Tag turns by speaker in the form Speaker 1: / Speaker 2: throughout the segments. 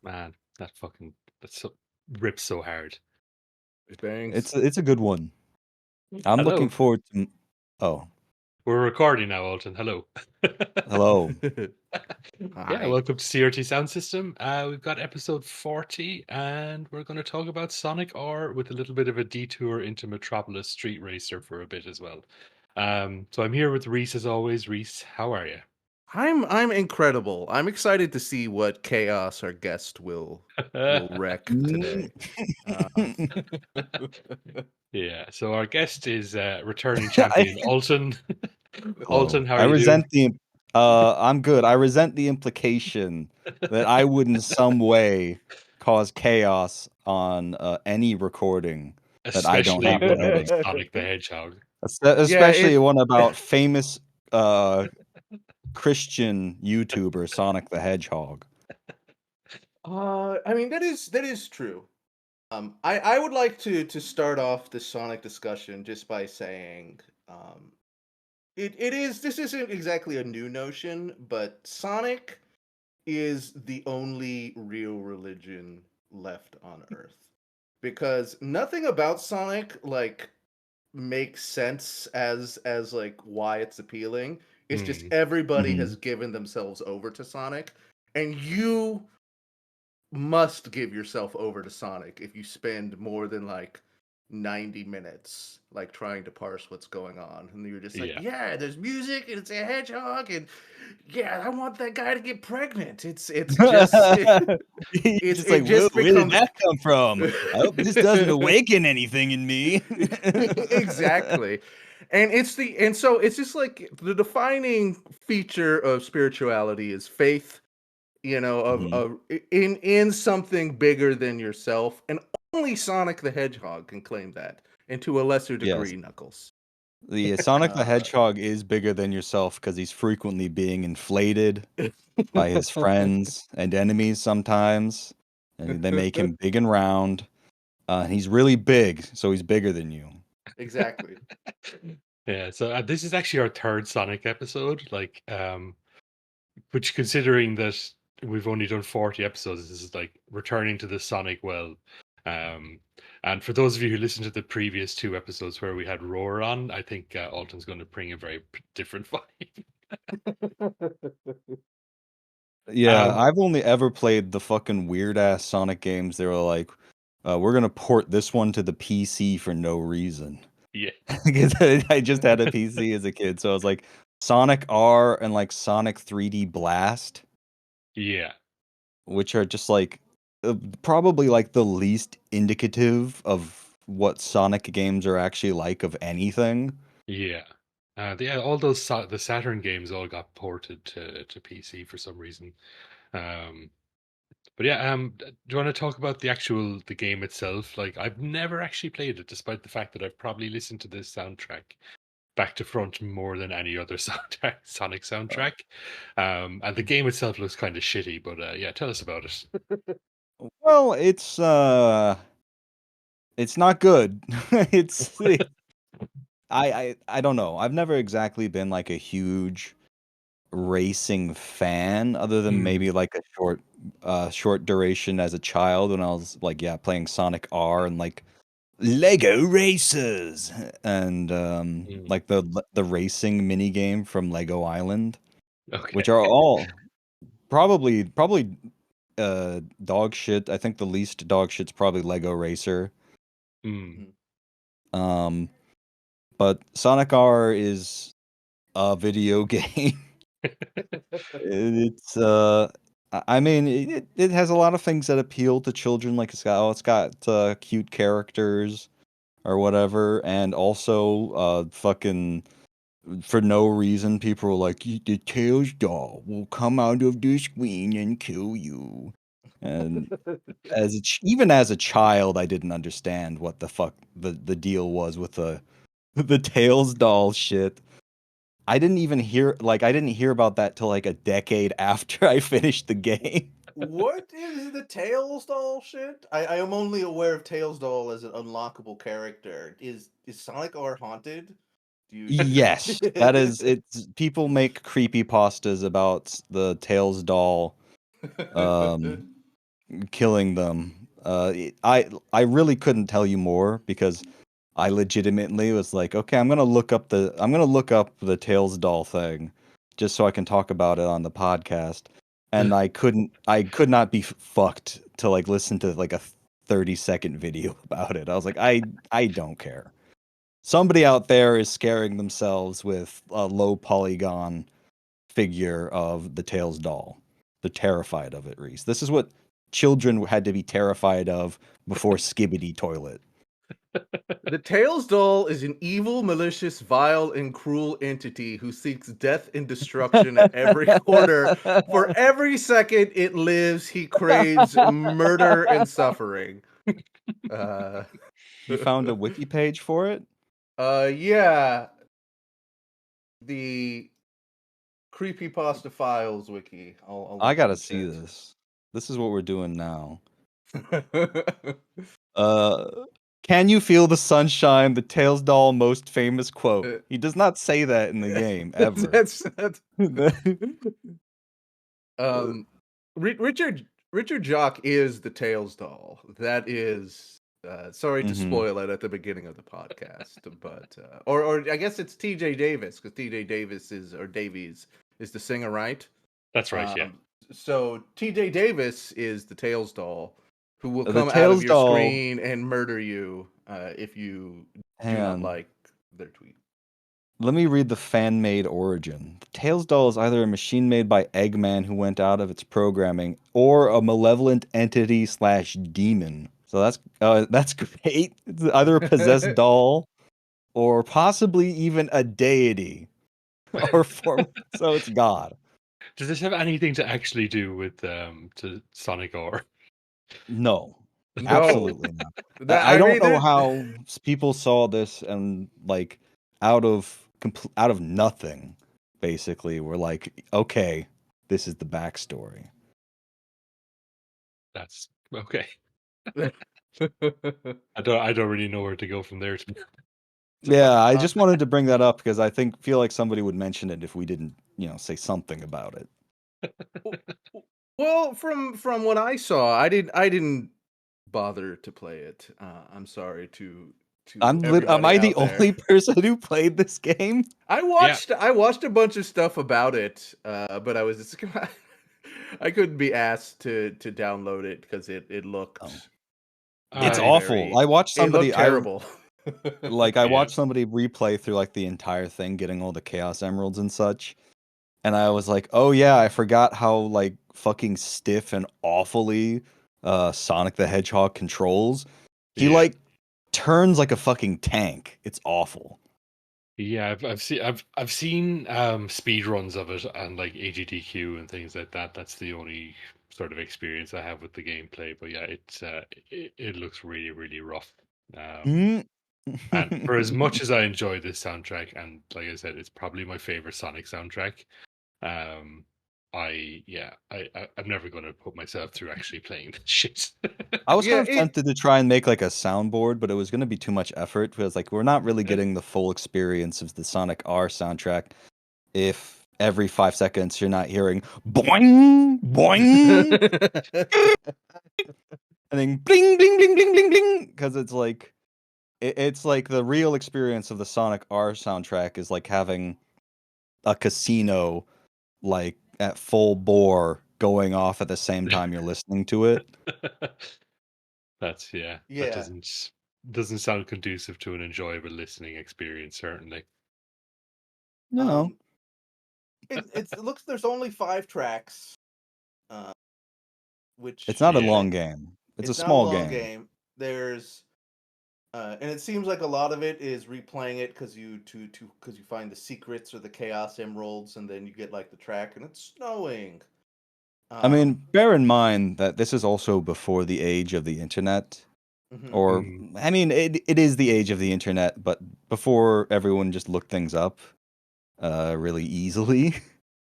Speaker 1: Man, that rips so hard.
Speaker 2: It bangs.
Speaker 3: It's a good one. I'm looking
Speaker 1: Hello.
Speaker 3: forward to. Oh,
Speaker 1: We're recording now, Alton. Hello.
Speaker 3: hello.
Speaker 1: Yeah,
Speaker 2: Hi.
Speaker 1: welcome to CRT Sound System. We've got episode 40, and we're going to talk about Sonic R with a little bit of a detour into Metropolis Street Racer for a bit as well. So I'm here with Reese as always. Reese, how are you?
Speaker 2: I'm incredible. I'm excited to see what chaos our guest will wreck today. Uh,
Speaker 1: Yeah, so our guest is returning
Speaker 3: I,
Speaker 1: champion Alton.
Speaker 3: hello.
Speaker 1: Alton, how
Speaker 3: I
Speaker 1: are you doing?
Speaker 3: resent the. I'm good. I resent the implication that I would in some way cause chaos on any recording that I don't
Speaker 1: Especially
Speaker 3: have to
Speaker 1: one about
Speaker 3: edit.
Speaker 1: Sonic the Hedgehog.
Speaker 2: yeah,
Speaker 3: Especially one about famous Christian YouTuber Sonic the Hedgehog.
Speaker 2: I mean that is true. I would like to start off the Sonic discussion just by saying, um, it is this isn't exactly a new notion, but Sonic is the only real religion left on Earth because nothing about Sonic like makes sense as like why it's appealing. It's just
Speaker 1: Hmm.
Speaker 2: everybody
Speaker 3: Mhm.
Speaker 2: has given themselves over to Sonic, and you must give yourself over to Sonic if you spend more than like 90 minutes like trying to parse what's going on. And you're just like,
Speaker 1: Yeah.
Speaker 2: yeah, there's music and it's a hedgehog and yeah, I want that guy to get pregnant. It's just
Speaker 3: He's just
Speaker 2: it
Speaker 3: like, whoa,
Speaker 2: just
Speaker 3: where did
Speaker 2: becomes
Speaker 3: that come from? I hope this doesn't awaken anything in me.
Speaker 2: exactly. And so it's just like the defining feature of spirituality is faith,
Speaker 3: Mhm.
Speaker 2: in something bigger than yourself, and only Sonic the Hedgehog can claim that, and to a lesser
Speaker 3: Yes.
Speaker 2: degree, Knuckles.
Speaker 3: The Sonic the
Speaker 2: Uh,
Speaker 3: Hedgehog is bigger than yourself because he's frequently being inflated by his friends and enemies sometimes, and they make him big and round. And he's really big, so he's bigger than you.
Speaker 2: exactly.
Speaker 1: Yeah, so this is actually our third Sonic episode, which considering that we've only done 40 episodes, this is like returning to the Sonic well. Um, and for those of you who listened to the previous two episodes where we had Roar on, I think Alton's going to bring a very different vibe.
Speaker 3: Yeah,
Speaker 1: Um,
Speaker 3: I've only ever played the fucking weird ass Sonic games. They were like, we're gonna port this one to the PC for no reason.
Speaker 1: yeah,
Speaker 3: Because I just had a PC as a kid, so I was like Sonic R and like Sonic 3D Blast,
Speaker 1: yeah,
Speaker 3: which are just like probably like the least indicative of what Sonic games are actually like of anything.
Speaker 1: yeah. All the Saturn games all got ported to PC for some reason. Um, But yeah, do you want to talk about the game itself? Like, I've never actually played it, despite the fact that I've probably listened to this soundtrack back to front more than any other Sonic
Speaker 3: Uh,
Speaker 1: soundtrack. And the game itself looks kind of shitty, but yeah, tell us about it.
Speaker 3: well, it's not good. it's I don't know. I've never exactly been like a huge racing fan other than
Speaker 1: Hmm.
Speaker 3: maybe like a short duration as a child when I was like playing Sonic R and like Lego Racers and
Speaker 1: Hmm.
Speaker 3: like the racing mini game from Lego Island, which
Speaker 1: Okay.
Speaker 3: are all probably dog shit. I think the least dog shit's probably Lego Racer.
Speaker 1: Hmm.
Speaker 3: Um but Sonic R is a video game. It's I mean it has a lot of things that appeal to children, like it's got cute characters or whatever, and also fucking for no reason people were like, The Tails doll will come out of the screen and kill you." And even as a child I didn't understand what the fuck the deal was with the the Tails doll shit. I didn't hear about that till like a decade after I finished the game.
Speaker 2: What is the Tails doll shit? I am only aware of Tails doll as an unlockable character. Is Sonic R haunted?
Speaker 3: Yes, that is it's people make creepypastas about the Tails doll um killing them. I really couldn't tell you more because I legitimately was like, okay, I'm gonna look up the Tails doll thing just so I can talk about it on the podcast. And I could not be fucked to like listen to like a 30-second video about it. I was like, I don't care. Somebody out there is scaring themselves with a low polygon figure of the Tails doll. They're terrified of it, Reese. This is what children had to be terrified of before Skibbity Toilet.
Speaker 2: The Tails doll is an evil, malicious, vile, and cruel entity who seeks death and destruction at every corner. For every second it lives, he craves murder and suffering. Uh,
Speaker 3: You found a wiki page for it?
Speaker 2: yeah, the creepypasta files wiki. I'll
Speaker 3: I
Speaker 2: look in
Speaker 3: gotta
Speaker 2: the
Speaker 3: see
Speaker 2: chat.
Speaker 3: this. This is what we're doing now. Uh, can you feel the sunshine? The Tails doll most famous quote. He does not say that in the game ever.
Speaker 2: that's um Richard Jacques is the Tails doll. That is sorry to
Speaker 3: Mhm.
Speaker 2: spoil it at the beginning of the podcast, but or I guess it's TJ Davis because TJ Davis Davies is the singer, right?
Speaker 1: That's right. Yeah.
Speaker 2: So TJ Davis is the Tails doll who will
Speaker 3: The
Speaker 2: come out of
Speaker 3: Tails
Speaker 2: your
Speaker 3: doll.
Speaker 2: screen and murder you if you
Speaker 3: Hang
Speaker 2: do not
Speaker 3: on.
Speaker 2: like their tweet.
Speaker 3: Let me read the fan-made origin. The Tails doll is either a machine made by Eggman who went out of its programming, or a malevolent entity slash demon. So that's great. It's either a possessed doll or possibly even a deity or form. So it's God.
Speaker 1: Does this have anything to actually do with to Sonic or?
Speaker 3: No,
Speaker 2: No,
Speaker 3: absolutely not.
Speaker 2: that
Speaker 3: I
Speaker 2: I
Speaker 3: don't
Speaker 2: mean,
Speaker 3: know how people saw this and like out of nothing, basically, we're like, okay, this is the backstory.
Speaker 1: That's okay.
Speaker 2: there-
Speaker 1: I don't really know where to go from there.
Speaker 3: Yeah, I
Speaker 2: Uh,
Speaker 3: just wanted to bring that up because I feel like somebody would mention it if we didn't, say something about it.
Speaker 2: well, from what I saw, I didn't bother to play it. I'm sorry to
Speaker 3: Am
Speaker 2: everybody
Speaker 3: I the
Speaker 2: out there.
Speaker 3: only person who played this game?
Speaker 1: Yeah.
Speaker 2: I watched a bunch of stuff about it, but I was just I couldn't be asked to download it because it
Speaker 3: Oh,
Speaker 2: looked
Speaker 3: it's
Speaker 2: very
Speaker 1: I
Speaker 3: awful.
Speaker 2: very it looked terrible.
Speaker 3: I
Speaker 1: yeah.
Speaker 3: watched somebody replay through like the entire thing, getting all the Chaos Emeralds and such. And I was like, oh yeah, I forgot how like fucking stiff and awfully Sonic the Hedgehog controls. He
Speaker 1: Yeah.
Speaker 3: like turns like a fucking tank. It's awful.
Speaker 1: Yeah, I've seen speed runs of it and like AGDQ and things like that. That's the only sort of experience I have with the gameplay. But yeah, it looks really really rough.
Speaker 3: Mm.
Speaker 1: And for as much as I enjoy this soundtrack, and like I said, it's probably my favorite Sonic soundtrack. Um, I'm never going to put myself through actually playing this shit.
Speaker 3: I was kind
Speaker 2: Yeah,
Speaker 3: of tempted to try and make like a soundboard, but it was going to be too much effort because like we're not really getting the full experience of the Sonic R soundtrack if every 5 seconds you're not hearing boing boing and then bling bling bling bling bling bling because it's like it's like the real experience of the Sonic R soundtrack is like having a casino like at full bore going off at the same time you're listening to it.
Speaker 1: That's yeah. That
Speaker 2: yeah.
Speaker 1: doesn't sound conducive to an enjoyable listening experience. Certainly.
Speaker 3: No,
Speaker 2: Um, it looks there's only 5 tracks, uh,
Speaker 3: it's
Speaker 2: which
Speaker 3: not a
Speaker 1: Yeah.
Speaker 3: long game. It's a
Speaker 2: it's not a
Speaker 3: small
Speaker 2: long
Speaker 3: game.
Speaker 2: game. There's and it seems like a lot of it is replaying it because you find the secrets or the chaos emeralds, and then you get like the track, and it's snowing.
Speaker 3: I mean,
Speaker 2: Um,
Speaker 3: bear in mind that this is also before the age of the internet.
Speaker 2: mhm.
Speaker 3: Or,
Speaker 1: Mm.
Speaker 3: I mean, it is the age of the internet, but before everyone just looked things up really easily.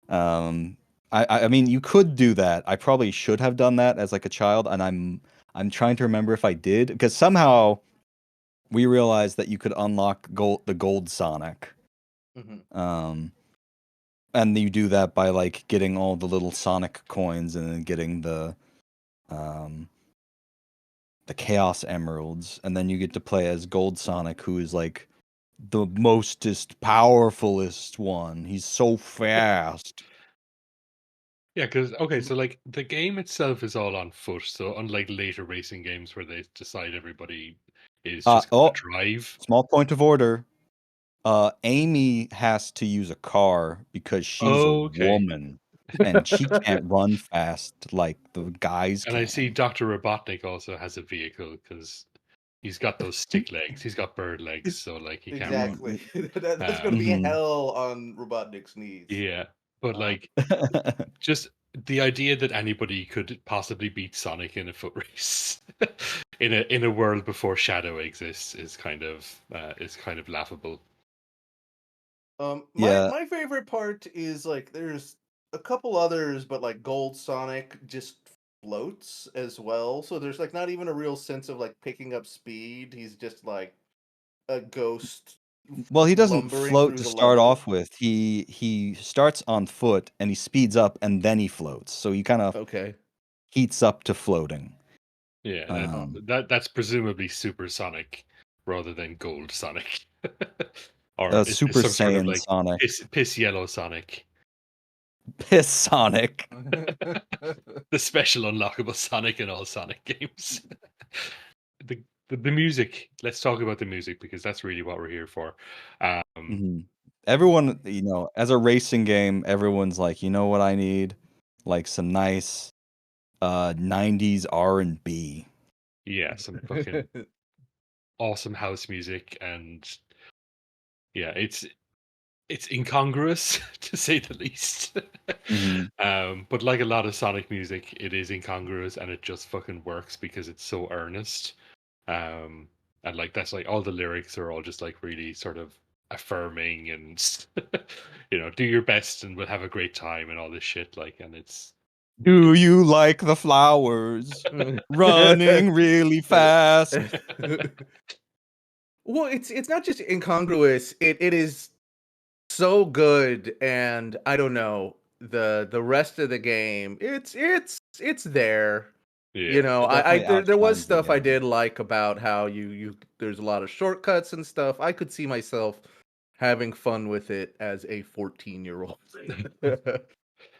Speaker 3: Um, I mean, you could do that. I probably should have done that as like a child, and I'm trying to remember if I did because somehow we realized that you could unlock the gold Sonic.
Speaker 2: Mhm.
Speaker 3: Um, and you do that by like getting all the little Sonic coins and then getting um, the Chaos Emeralds, and then you get to play as Gold Sonic, who is like the mostest powerfulest one. He's so fast.
Speaker 1: Yeah, because okay, so like the game itself is all on foot. So unlike later racing games where they decide everybody is just going to
Speaker 3: Oh,
Speaker 1: drive.
Speaker 3: small point of order. Amy has to use a car because she's a
Speaker 1: Oh, okay.
Speaker 3: woman and she can't run fast like the guys
Speaker 1: And I see
Speaker 3: can.
Speaker 1: Dr. Robotnik also has a vehicle because he's got those stick legs. He's got bird legs, so like he can't run.
Speaker 2: Exactly. That's going to be
Speaker 3: Mhm.
Speaker 2: hell on Robotnik's knees.
Speaker 1: Yeah, but
Speaker 2: Um,
Speaker 1: like just the idea that anybody could possibly beat Sonic in a foot race in a world before Shadow exists is kind of laughable.
Speaker 2: my
Speaker 3: Yeah.
Speaker 2: my favorite part is like there's a couple others, but like Gold Sonic just floats as well. So there's like not even a real sense of like picking up speed. He's just like a ghost
Speaker 3: Well, he doesn't
Speaker 2: lumbering
Speaker 3: float
Speaker 2: through
Speaker 3: to
Speaker 2: the
Speaker 3: start
Speaker 2: level.
Speaker 3: off with. He starts on foot and he speeds up and then he floats. So he kind of
Speaker 2: Okay.
Speaker 3: heats up to floating.
Speaker 1: Yeah,
Speaker 3: Um,
Speaker 1: that's presumably Super Sonic rather than Gold Sonic, or is
Speaker 3: Super
Speaker 1: this some sort of
Speaker 3: Saiyan
Speaker 1: like
Speaker 3: Sonic,
Speaker 1: piss yellow Sonic,
Speaker 3: Piss Sonic.
Speaker 1: the special unlockable Sonic in all Sonic games? The music. Let's talk about the music because that's really what we're here for. Um,
Speaker 3: Mhm. Everyone, as a racing game, everyone's like, you know what I need? Like some nice 90s R&B.
Speaker 1: yeah, some fucking awesome house music, and yeah, it's incongruous to say the least.
Speaker 3: Mhm.
Speaker 1: But like a lot of Sonic music, it is incongruous and it just fucking works because it's so earnest. Um, and like that's like all the lyrics are all just like really sort of affirming and do your best and we'll have a great time and all this shit. Like, and
Speaker 3: Do you like the flowers running really fast?
Speaker 2: Well, it's not just incongruous. It is so good, and I don't know the rest of the game. It's there. You
Speaker 1: yeah,
Speaker 2: know,
Speaker 3: It
Speaker 2: I
Speaker 3: definitely
Speaker 2: there was
Speaker 3: outshines the
Speaker 2: stuff I
Speaker 3: game.
Speaker 2: did like about how you there's a lot of shortcuts and stuff. I could see myself having fun with it as a 14-year-old.
Speaker 3: I feel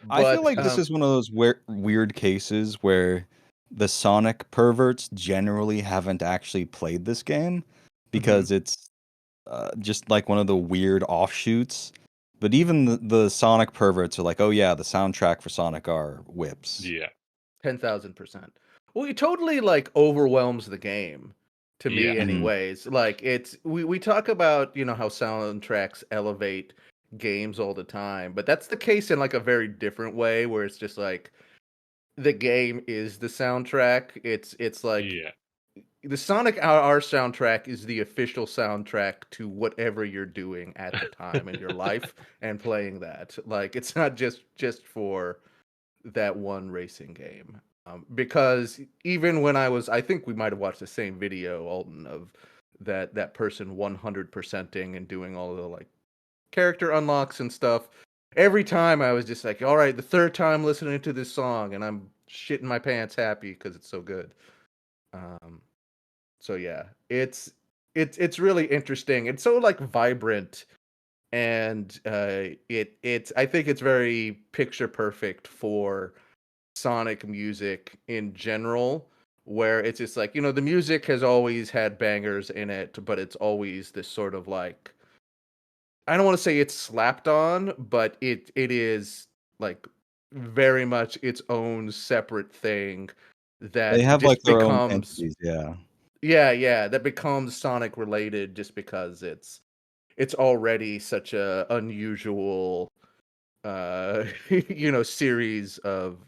Speaker 2: But
Speaker 3: like this is one of those weird cases where the Sonic perverts generally haven't actually played this game
Speaker 2: mhm.
Speaker 3: because it's just like one of the weird offshoots. But even the Sonic perverts are like, oh yeah, the soundtrack for Sonic are whips.
Speaker 1: yeah,
Speaker 2: 10,000%. Well, it totally like overwhelms the game to
Speaker 1: yeah,
Speaker 2: me
Speaker 3: Mhm.
Speaker 2: anyways. Like we talk about, how soundtracks elevate games all the time, but that's the case in like a very different way where it's just like the game is the soundtrack. It's like
Speaker 1: yeah,
Speaker 2: the Sonic RR soundtrack is the official soundtrack to whatever you're doing at the time in your life and playing that. Like it's not just for that one racing game. Because even when I think we might have watched the same video, Alton, of that person 100%ing and doing all the like character unlocks and stuff. Every time I was just like, all right, the third time listening to this song, and I'm shitting my pants happy because it's so good. Um, so yeah, it's really interesting. It's so like vibrant and it's I think it's very picture perfect for Sonic music in general, where it's just like, the music has always had bangers in it, but it's always this sort of like, I don't want to say it's slapped on, but it is like very much its own separate thing
Speaker 3: They
Speaker 2: that
Speaker 3: have like
Speaker 2: just
Speaker 3: their own
Speaker 2: becomes,
Speaker 3: entities, yeah.
Speaker 2: yeah, that becomes Sonic related just because it's already such a unusual series of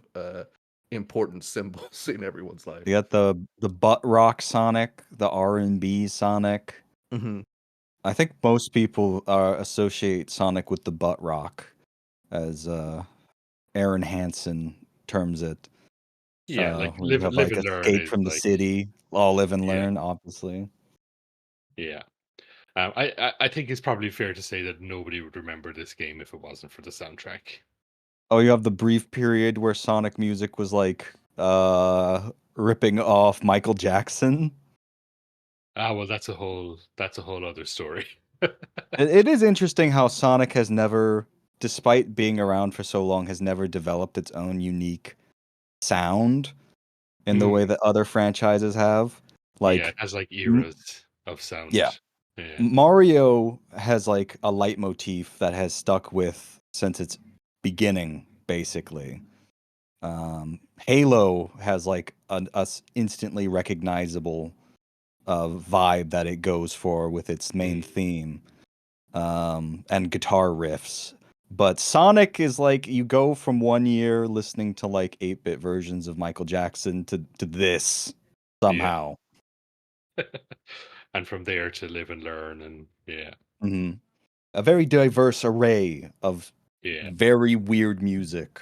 Speaker 2: important symbols in everyone's life.
Speaker 3: You got the butt rock Sonic, the R&B Sonic.
Speaker 2: Hmm.
Speaker 3: I think most people associate Sonic with the butt rock, as Aaron Hansen terms it.
Speaker 1: yeah. Like
Speaker 3: Where you have
Speaker 1: live
Speaker 3: like
Speaker 1: and learn
Speaker 3: Escape
Speaker 1: is
Speaker 3: from the
Speaker 1: like
Speaker 3: City, All Live and
Speaker 1: yeah,
Speaker 3: Learn, obviously.
Speaker 1: yeah. I think it's probably fair to say that nobody would remember this game if it wasn't for the soundtrack.
Speaker 3: Oh, you have the brief period where Sonic music was like ripping off Michael Jackson.
Speaker 1: Well, that's a whole other story.
Speaker 3: It is interesting how Sonic has never, despite being around for so long, has never developed its own unique sound in the way that other franchises have.
Speaker 1: Yeah, it
Speaker 3: Like,
Speaker 1: has like eras of sound.
Speaker 3: yeah,
Speaker 1: Yeah.
Speaker 3: Mario has like a leitmotif that has stuck with since its beginning, basically. Halo has like a instantly recognizable vibe that it goes for with its main theme, and guitar riffs. But Sonic is like you go from one year listening to like 8-bit versions of Michael Jackson to this somehow.
Speaker 1: And from there to live and learn, and yeah.
Speaker 3: Mm-hmm. A very diverse array of very weird music.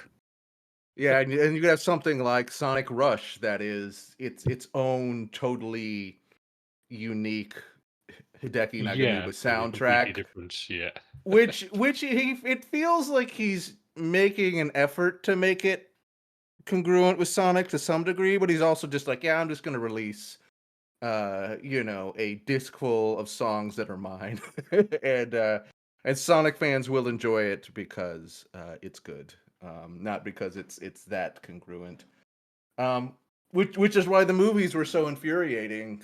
Speaker 2: Yeah, and you could have something like Sonic Rush that is its own totally unique Hideki Naganuba
Speaker 1: completely
Speaker 2: soundtrack,
Speaker 1: different. Yeah.
Speaker 2: which it feels like he's making an effort to make it congruent with Sonic to some degree, but he's also just like, yeah, I'm just gonna release a disc full of songs that are mine. And Sonic fans will enjoy it because it's good. Not because it's that congruent. Which is why the movies were so infuriating,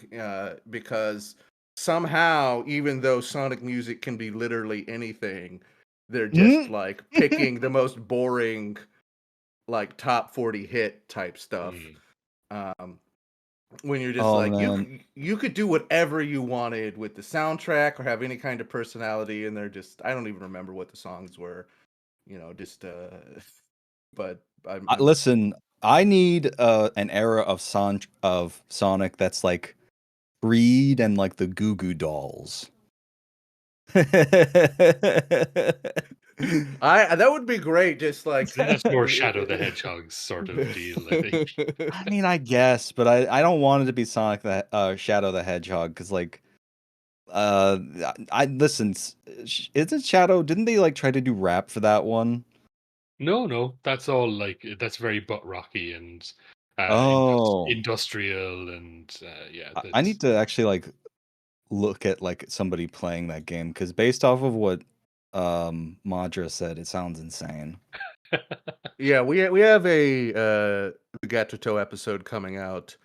Speaker 2: because somehow, even though Sonic music can be literally anything, they're just like picking the most boring, like top 40 hit type stuff. When you're just like, you could do whatever you wanted with the soundtrack or have any kind of personality, and they're just, I don't even remember what the songs were, just but
Speaker 3: listen, I need an era of Sonic that's like Creed and like the Goo Goo Dolls.
Speaker 2: That would be great. Just like
Speaker 1: that's more Shadow the Hedgehog sort of deal, I think.
Speaker 3: I mean, I guess, but I don't want it to be Sonic the Shadow the Hedgehog because like I listen. Isn't Shadow? Didn't they like try to do rap for that one?
Speaker 1: No, that's all like that's very butt rocky and industrial and yeah.
Speaker 3: I need to actually like look at like somebody playing that game because based off of what Madra said, it sounds insane.
Speaker 2: Yeah, we have a Gatoto episode coming out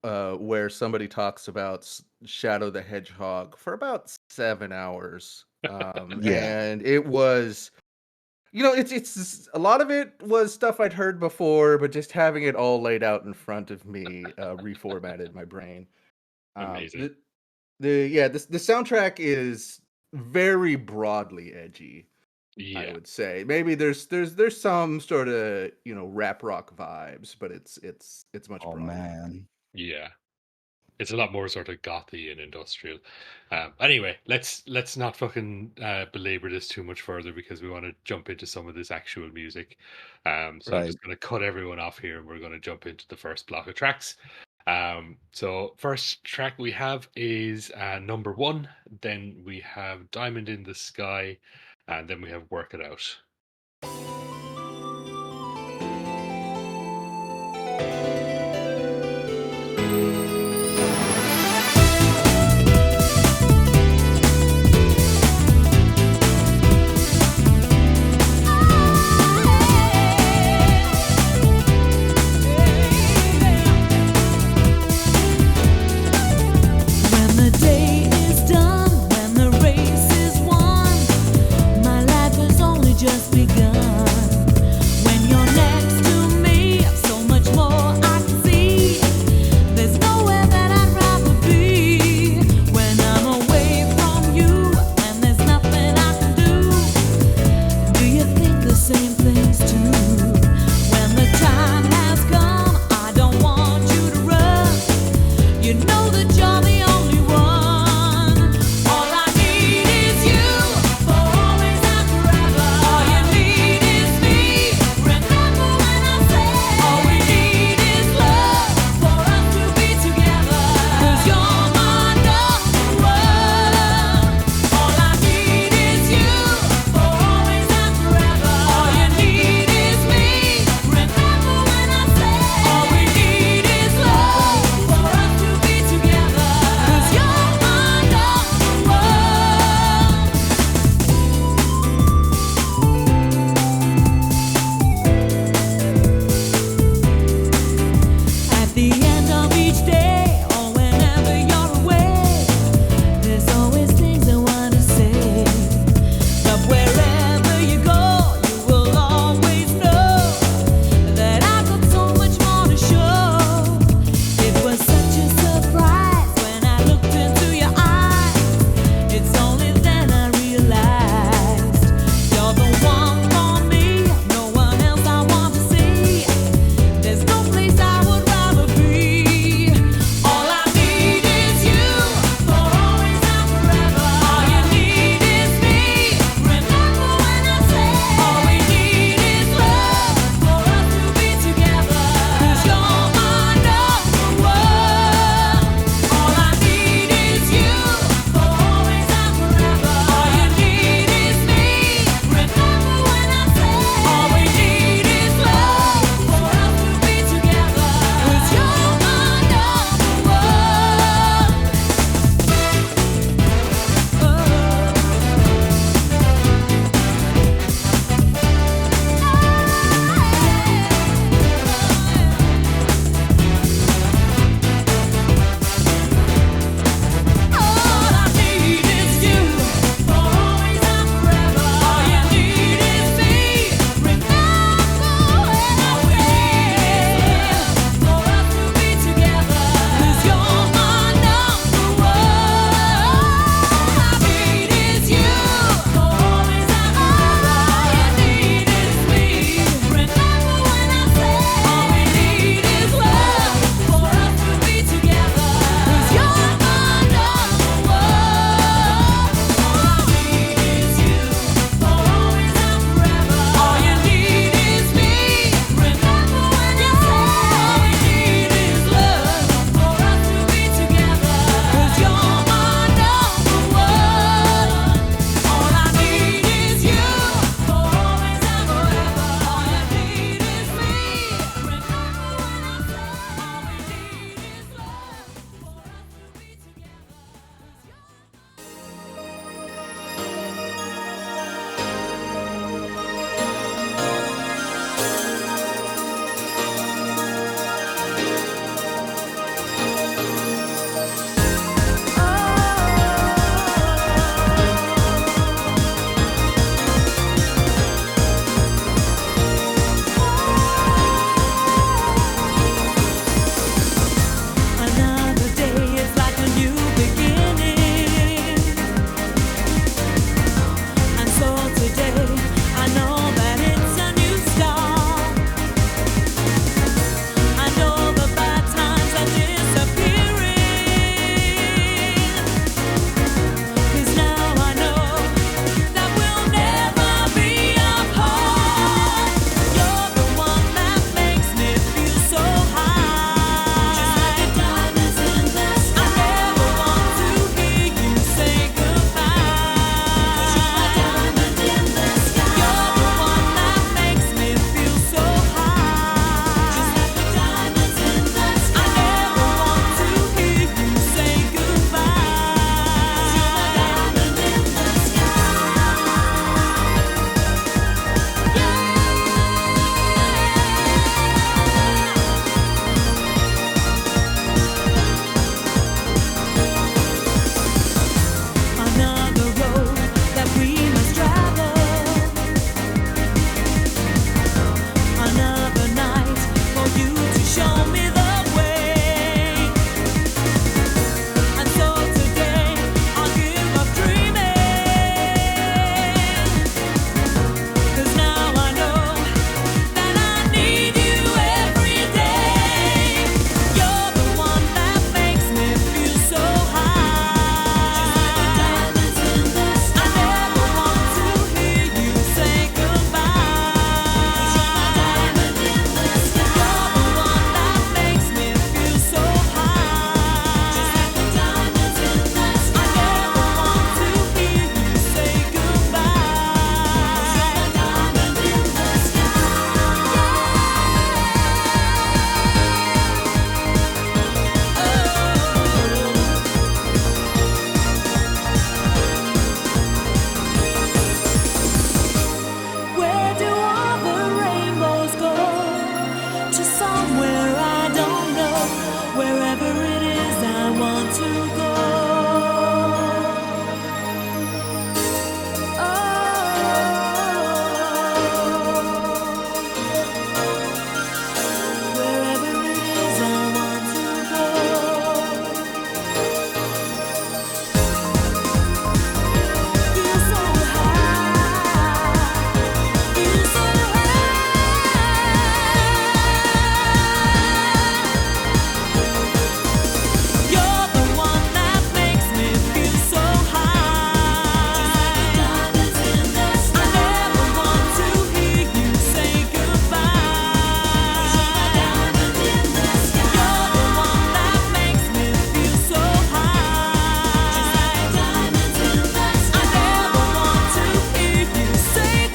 Speaker 2: where somebody talks about Shadow the Hedgehog for about 7 hours. And it was, it's a lot of it was stuff I'd heard before, but just having it all laid out in front of me reformatted my brain.
Speaker 1: Amazing.
Speaker 2: The soundtrack is very broadly edgy.
Speaker 1: Yeah.
Speaker 2: I would say maybe there's some sort of rap rock vibes, but it's much broader.
Speaker 3: Man.
Speaker 1: Yeah, it's a lot more sort of gothy and industrial. Anyway, let's not fucking belabor this too much further because we want to jump into some of this actual music. So I'm just going to cut everyone off here and we're going to jump into the first block of tracks. So first track we have is number 1. Then we have Diamond in the Sky, and then we have Work It Out.
Speaker 4: Just begun. to somewhere I don't know. Wherever it is, I want to go. Wherever it is, I want to go. Feel so high, feel so high. You're the one that makes me feel so high. I never want to hear you say goodbye. You're the one that makes me feel so high. I never want to hear you say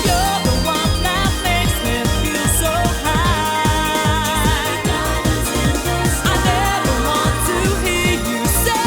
Speaker 4: You're the one that makes me feel so high. I never want to hear you say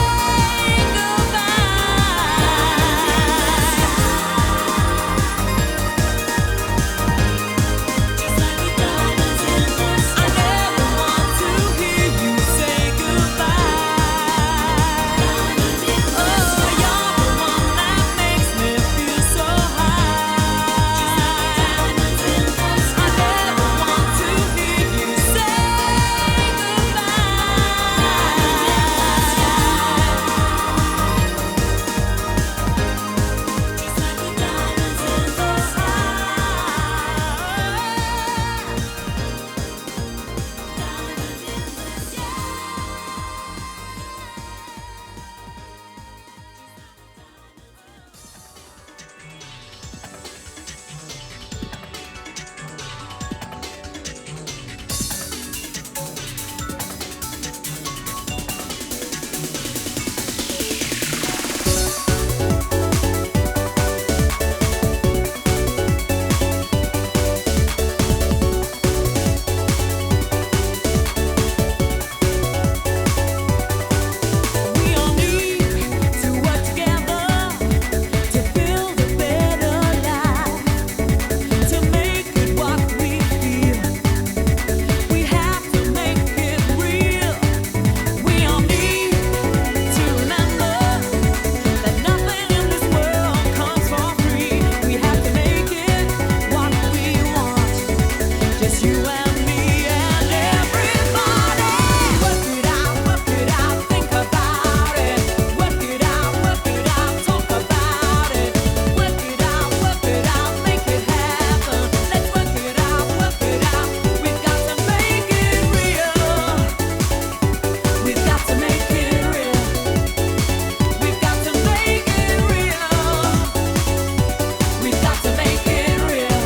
Speaker 4: We all need to work together to build a better life, to make it what we feel. We have to make it real. We all need to remember that nothing in this world comes for free. We have to make it what we want. Just you and me and everybody. Work it out, think about it. Work it out, talk about it. Work it out, make it happen. Let's work it out. We've got to make it real. We've got to make it real. We've got to make it real. We've got to make it real.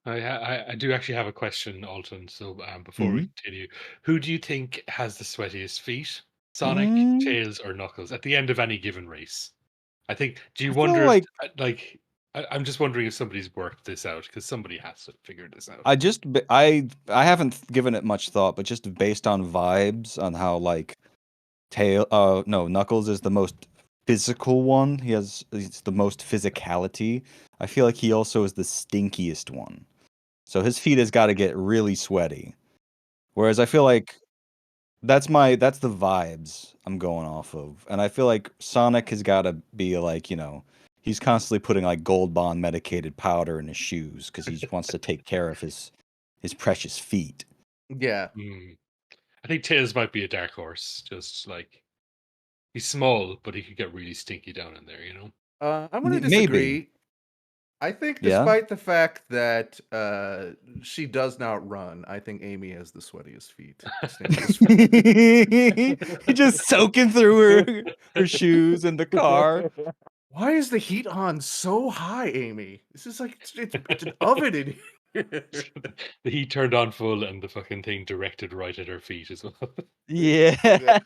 Speaker 1: I do actually have a question, Alton. So before we
Speaker 3: Mhm.
Speaker 1: continue, who do you think has the sweatiest feet? Sonic,
Speaker 3: Mm,
Speaker 1: Tails, or Knuckles at the end of any given race? I think. Do you
Speaker 3: I feel
Speaker 1: wonder if
Speaker 3: like
Speaker 1: like I'm just wondering if somebody's worked this out because somebody has to figure this out.
Speaker 3: I haven't given it much thought, but just based on vibes on how like no, Knuckles is the most physical one. He's the most physicality. I feel like he also is the stinkiest one. So his feet has got to get really sweaty. Whereas I feel like that's the vibes I'm going off of. And I feel like Sonic has got to be like, he's constantly putting like Gold Bond medicated powder in his shoes because he just wants to take care of his precious feet.
Speaker 2: Yeah.
Speaker 1: Hmm. I think Tails might be a dark horse. Just like he's small, but he could get really stinky down in there.
Speaker 2: I'm going to
Speaker 3: Maybe.
Speaker 2: disagree. I think
Speaker 3: Yeah.
Speaker 2: despite the fact that she does not run, I think Amy has the sweatiest feet. Stinkiest feet.
Speaker 3: Just soaking through her shoes in the car.
Speaker 2: Why is the heat on so high, Amy? This is like it's an oven in here.
Speaker 1: The heat turned on full, and the fucking thing directed right at her feet as well.
Speaker 3: Yeah.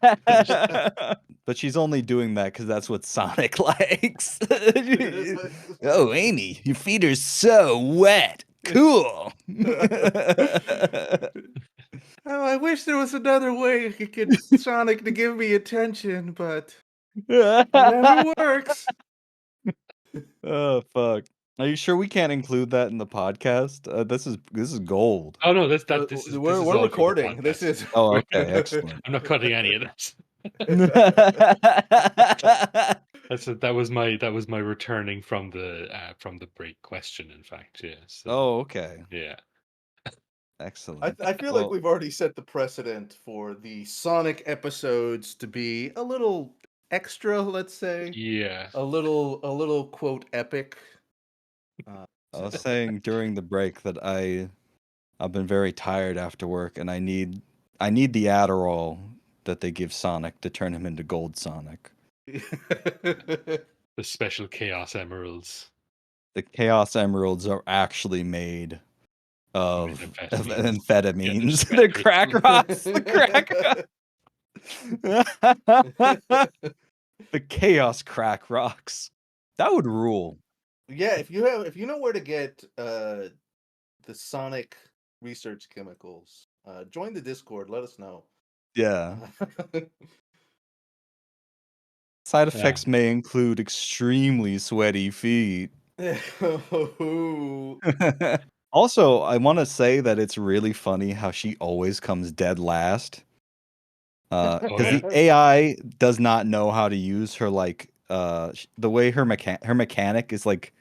Speaker 3: But she's only doing that because that's what Sonic likes. Oh, Amy, your feet are so wet. Cool.
Speaker 2: Oh, I wish there was another way I could get Sonic to give me attention, but it never works.
Speaker 3: Oh, fuck. Are you sure we can't include that in the podcast? This is gold.
Speaker 1: Oh no, this is
Speaker 2: We're
Speaker 1: all for the
Speaker 2: recording. This
Speaker 1: podcast.
Speaker 2: is.
Speaker 3: Oh, okay, excellent.
Speaker 1: I'm not cutting any of this. That was my returning from the break question. In fact, yeah. So
Speaker 3: Oh, okay.
Speaker 1: yeah.
Speaker 3: Excellent.
Speaker 2: I feel like we've already set the precedent for the Sonic episodes to be a little extra, let's say.
Speaker 1: Yeah.
Speaker 2: A little quote epic.
Speaker 3: I was saying during the break that I've been very tired after work and I need the Adderall that they give Sonic to turn him into Gold Sonic.
Speaker 1: The special Chaos Emeralds.
Speaker 3: The Chaos Emeralds are actually made of amphetamines.
Speaker 1: Yeah,
Speaker 3: The crack rocks. The crack rocks. The Chaos crack rocks. That would rule.
Speaker 2: Yeah, if you know where to get the Sonic research chemicals, join the Discord. Let us know.
Speaker 3: Yeah. Side effects may include extremely sweaty feet. Also, I want to say that it's really funny how she always comes dead last. Because the AI does not know how to use her the way her mechanic is like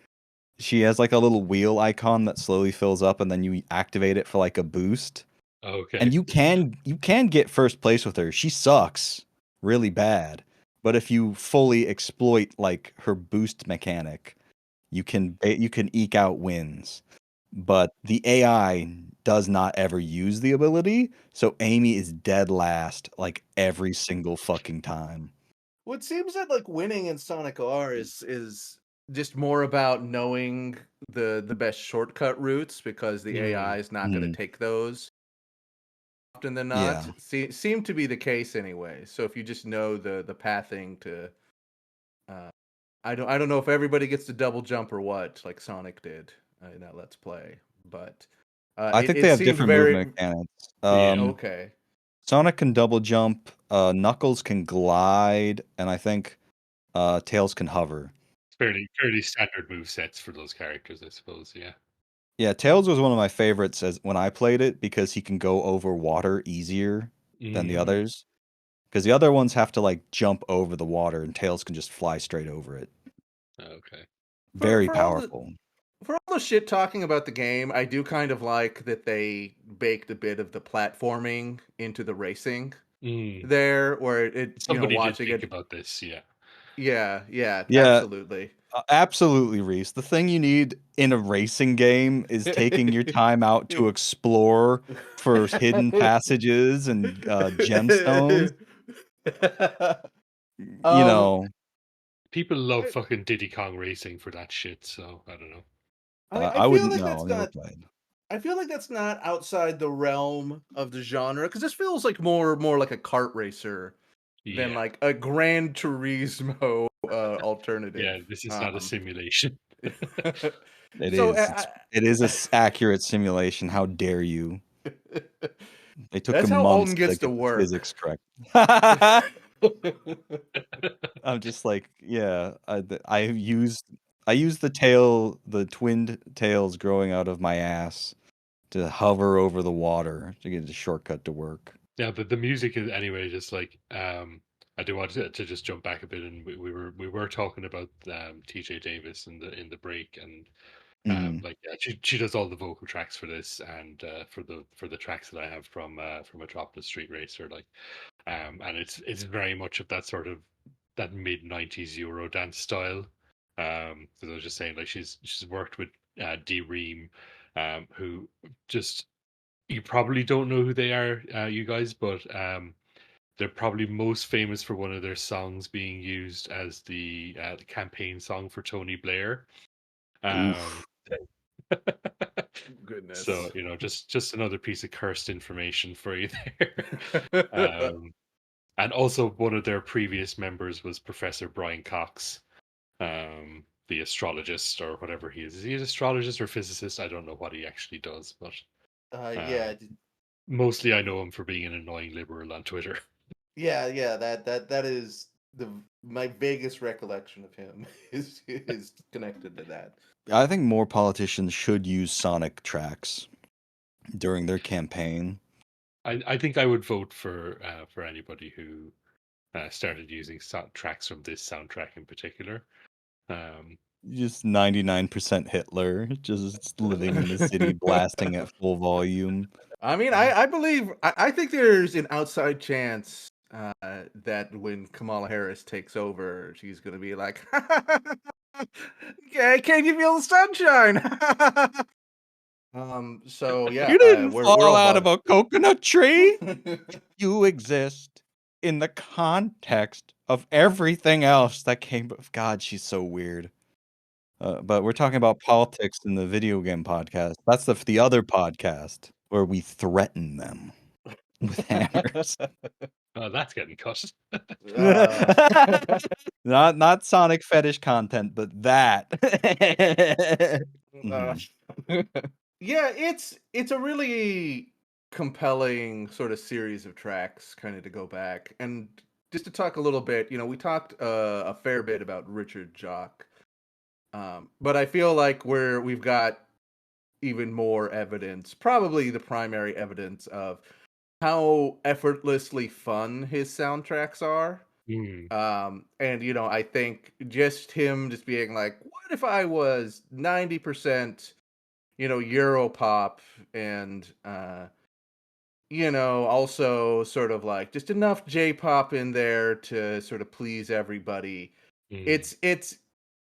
Speaker 3: she has like a little wheel icon that slowly fills up and then you activate it for like a boost.
Speaker 1: Okay.
Speaker 3: And you can get first place with her. She sucks really bad. But if you fully exploit like her boost mechanic, you can eke out wins. But the AI does not ever use the ability, so Amy is dead last like every single fucking time.
Speaker 2: Well, it seems that like winning in Sonic R is just more about knowing the best shortcut routes because the AI is not going to take those often than not.
Speaker 3: Yeah.
Speaker 2: Seem to be the case anyway. So if you just know the pathing to, I don't know if everybody gets to double jump or what, like Sonic did in that Let's Play, but
Speaker 3: I think
Speaker 2: it
Speaker 3: they have
Speaker 2: seemed
Speaker 3: different
Speaker 2: very
Speaker 3: movement mechanics.
Speaker 2: okay.
Speaker 3: Sonic can double jump, Knuckles can glide, and I think Tails can hover.
Speaker 1: It's fairly standard move sets for those characters, I suppose. Yeah.
Speaker 3: Yeah, Tails was one of my favorites as when I played it because he can go over water easier than the others. Because the other ones have to like jump over the water, and Tails can just fly straight over it.
Speaker 1: Okay.
Speaker 3: Very
Speaker 2: For
Speaker 3: powerful.
Speaker 2: For all the shit talking about the game, I do kind of like that they baked a bit of the platforming into the racing there, where
Speaker 1: Somebody
Speaker 2: watching
Speaker 1: did think
Speaker 2: it.
Speaker 1: about this, yeah.
Speaker 2: Yeah,
Speaker 3: Yeah.
Speaker 2: absolutely.
Speaker 3: Absolutely, Reese. The thing you need in a racing game is taking your time out to explore for hidden passages and gemstones. You know,
Speaker 1: People love fucking Diddy Kong Racing for that shit, so I don't know.
Speaker 2: I
Speaker 3: I
Speaker 2: feel
Speaker 3: wouldn't
Speaker 2: like
Speaker 3: know.
Speaker 2: that's
Speaker 3: I never
Speaker 2: not
Speaker 3: played.
Speaker 2: I feel like that's not outside the realm of the genre because this feels like more like a kart racer than
Speaker 1: Yeah,
Speaker 2: like a Gran Turismo
Speaker 1: yeah.
Speaker 2: alternative.
Speaker 1: This is not a simulation.
Speaker 3: It
Speaker 2: So
Speaker 3: is. It is a accurate simulation. How dare you? They took
Speaker 2: that's how
Speaker 3: months
Speaker 2: Alton
Speaker 3: to
Speaker 2: gets to
Speaker 3: get the
Speaker 2: work.
Speaker 3: physics correct. I'm just like, yeah. I used the twinned tails growing out of my ass to hover over the water to get a shortcut to work.
Speaker 1: Yeah, but the music is anyway. Just like I do want to just jump back a bit, and we were talking about T.J. Davis in the break, and
Speaker 3: Mhm.
Speaker 1: like yeah, she does all the vocal tracks for this, and for the tracks that I have from Metropolis Street Racer, like and it's very much of that sort of that mid 90s Euro dance style. Because I was just saying, like she's worked with D Ream, who just you probably don't know who they are, you guys, but they're probably most famous for one of their songs being used as the campaign song for Tony Blair. Um,
Speaker 3: Oof.
Speaker 1: so
Speaker 2: Goodness.
Speaker 1: just another piece of cursed information for you there. um, and also one of their previous members was Professor Brian Cox, the astrologist or whatever he is. Is he an astrologist or physicist? I don't know what he actually does, but
Speaker 2: Yeah,
Speaker 1: um, mostly I know him for being an annoying liberal on Twitter.
Speaker 2: yeah. That is my vaguest recollection of him is connected to that.
Speaker 3: I think more politicians should use Sonic tracks during their campaign.
Speaker 1: I think I would vote for anybody who started using tracks from this soundtrack in particular. Um,
Speaker 3: Just 99% Hitler, just living in the city, blasting at full volume.
Speaker 2: I mean, I believe I think there's an outside chance that when Kamala Harris takes over, she's gonna be like, "Okay, can you feel the sunshine?" So yeah,
Speaker 3: You didn't
Speaker 2: we're
Speaker 3: fall
Speaker 2: all
Speaker 3: out of
Speaker 2: bought.
Speaker 3: a coconut tree. You exist in the context of everything else that came. God, she's so weird. But we're talking about politics in the video game podcast. That's the other podcast where we threaten them with hammers.
Speaker 1: oh, that's getting cut.
Speaker 2: Uh,
Speaker 3: Not Sonic fetish content, but that.
Speaker 2: uh,
Speaker 3: Mhm.
Speaker 2: yeah, it's a really compelling sort of series of tracks, kind of to go back and just to talk a little bit. We talked a fair bit about Richard Jacques, but I feel like we've got even more evidence, probably the primary evidence of how effortlessly fun his soundtracks are.
Speaker 1: Hmm.
Speaker 2: And I think just him just being like, what if I was 90%, Europop and also sort of like just enough J-pop in there to sort of please everybody.
Speaker 1: Hmm.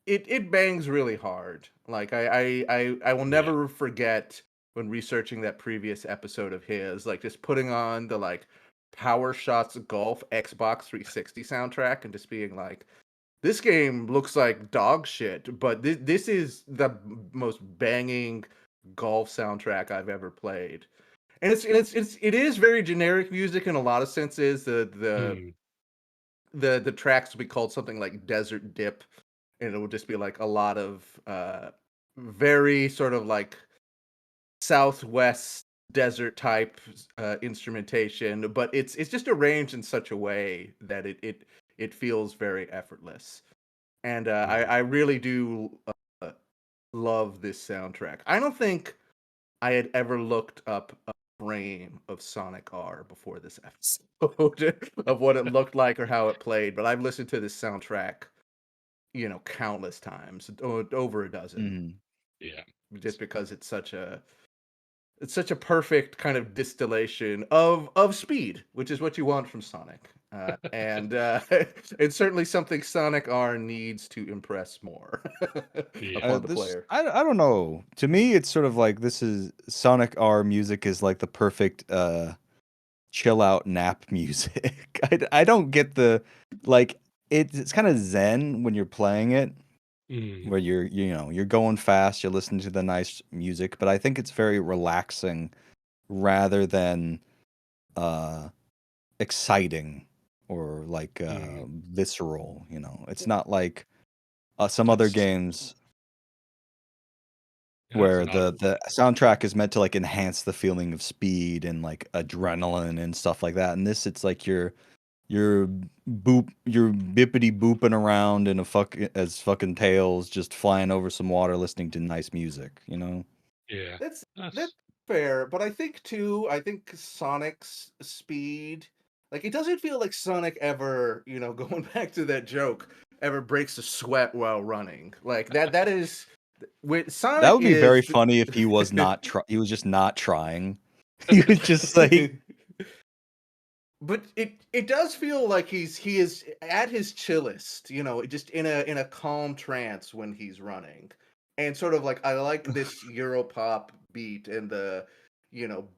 Speaker 2: It bangs really hard. Like I will
Speaker 1: Yeah.
Speaker 2: never forget when researching that previous episode of his, like just putting on the like Power Shots Golf Xbox 360 soundtrack and just being like, this game looks like dog shit, but this is the most banging golf soundtrack I've ever played. And it is very generic music in a lot of senses.
Speaker 1: Hmm.
Speaker 2: The tracks will be called something like Desert Dip, and it will just be like a lot of very sort of like Southwest desert type instrumentation, but it's just arranged in such a way that it feels very effortless. And I
Speaker 1: Hmm.
Speaker 2: really do love this soundtrack. I don't think I had ever looked up a frame of Sonic R before this episode of what it looked like or how it played, but I've listened to this soundtrack, countless times, over a dozen,
Speaker 3: Mhm.
Speaker 1: Yeah.
Speaker 2: just because it's such a perfect kind of distillation of speed, which is what you want from Sonic. And it's certainly something Sonic R needs to impress more
Speaker 1: Yeah.
Speaker 2: upon the
Speaker 3: This
Speaker 2: player.
Speaker 3: I don't know. To me, it's sort of like this is Sonic R music is like the perfect chill out nap music. I don't get the like it's kind of zen when you're playing it,
Speaker 1: Mm.
Speaker 3: where you're going fast, you're listening to the nice music, but I think it's very relaxing rather than exciting or like
Speaker 1: Mm.
Speaker 3: visceral. It's not like some other
Speaker 1: That's
Speaker 3: games
Speaker 1: that's
Speaker 3: where
Speaker 1: an odd.
Speaker 3: the soundtrack is meant to like enhance the feeling of speed and like adrenaline and stuff like that. And this, it's like you're you're bippity booping around in a fucking tails, just flying over some water, listening to nice music.
Speaker 1: Yeah.
Speaker 2: That's
Speaker 1: That's
Speaker 2: that's fair, but I think Sonic's speed, like it doesn't feel like Sonic ever, going back to that joke, ever breaks a sweat while running. Like that is when
Speaker 3: That
Speaker 2: Sonic
Speaker 3: would be very
Speaker 2: is
Speaker 3: funny if he was not he was just not trying. He was just like,
Speaker 2: But it does feel like he is at his chillest, just in a calm trance when he's running. And sort of like I like this Europop beat and the,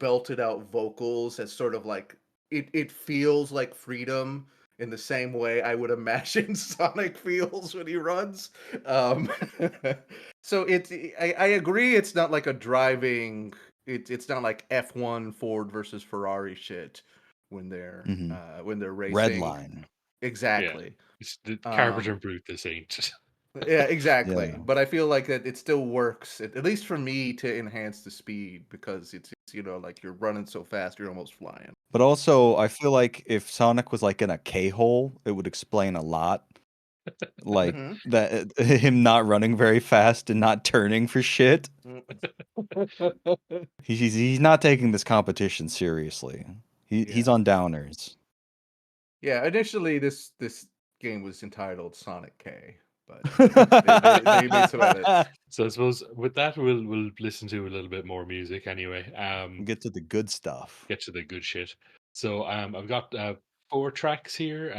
Speaker 2: belted out vocals as sort of like it feels like freedom in the same way I would imagine Sonic feels when he runs. Um so I agree it's not like a driving it's not like F1 Ford versus Ferrari shit
Speaker 3: mhm,
Speaker 2: when they're
Speaker 3: red
Speaker 2: racing.
Speaker 3: line.
Speaker 1: yeah.
Speaker 2: Exactly.
Speaker 1: It's the Carpenter
Speaker 2: Um,
Speaker 1: brute. This ain't.
Speaker 2: yeah, exactly.
Speaker 3: Yeah.
Speaker 2: But I feel like that it still works, at least for me, to enhance the speed because it's like you're running so fast you're almost flying.
Speaker 3: But also, I feel like if Sonic was like in a K-hole, it would explain a lot. Like
Speaker 2: Hmm.
Speaker 3: that him not running very fast and not turning for shit. He's not taking this competition seriously. He's
Speaker 2: Yeah.
Speaker 3: on downers.
Speaker 2: Yeah. Initially, this game was entitled Sonic K, but they made some edits.
Speaker 1: So I suppose with that we'll listen to a little bit more music anyway.
Speaker 3: Get to the good stuff.
Speaker 1: Get to the good shit. So I've got 4 tracks here.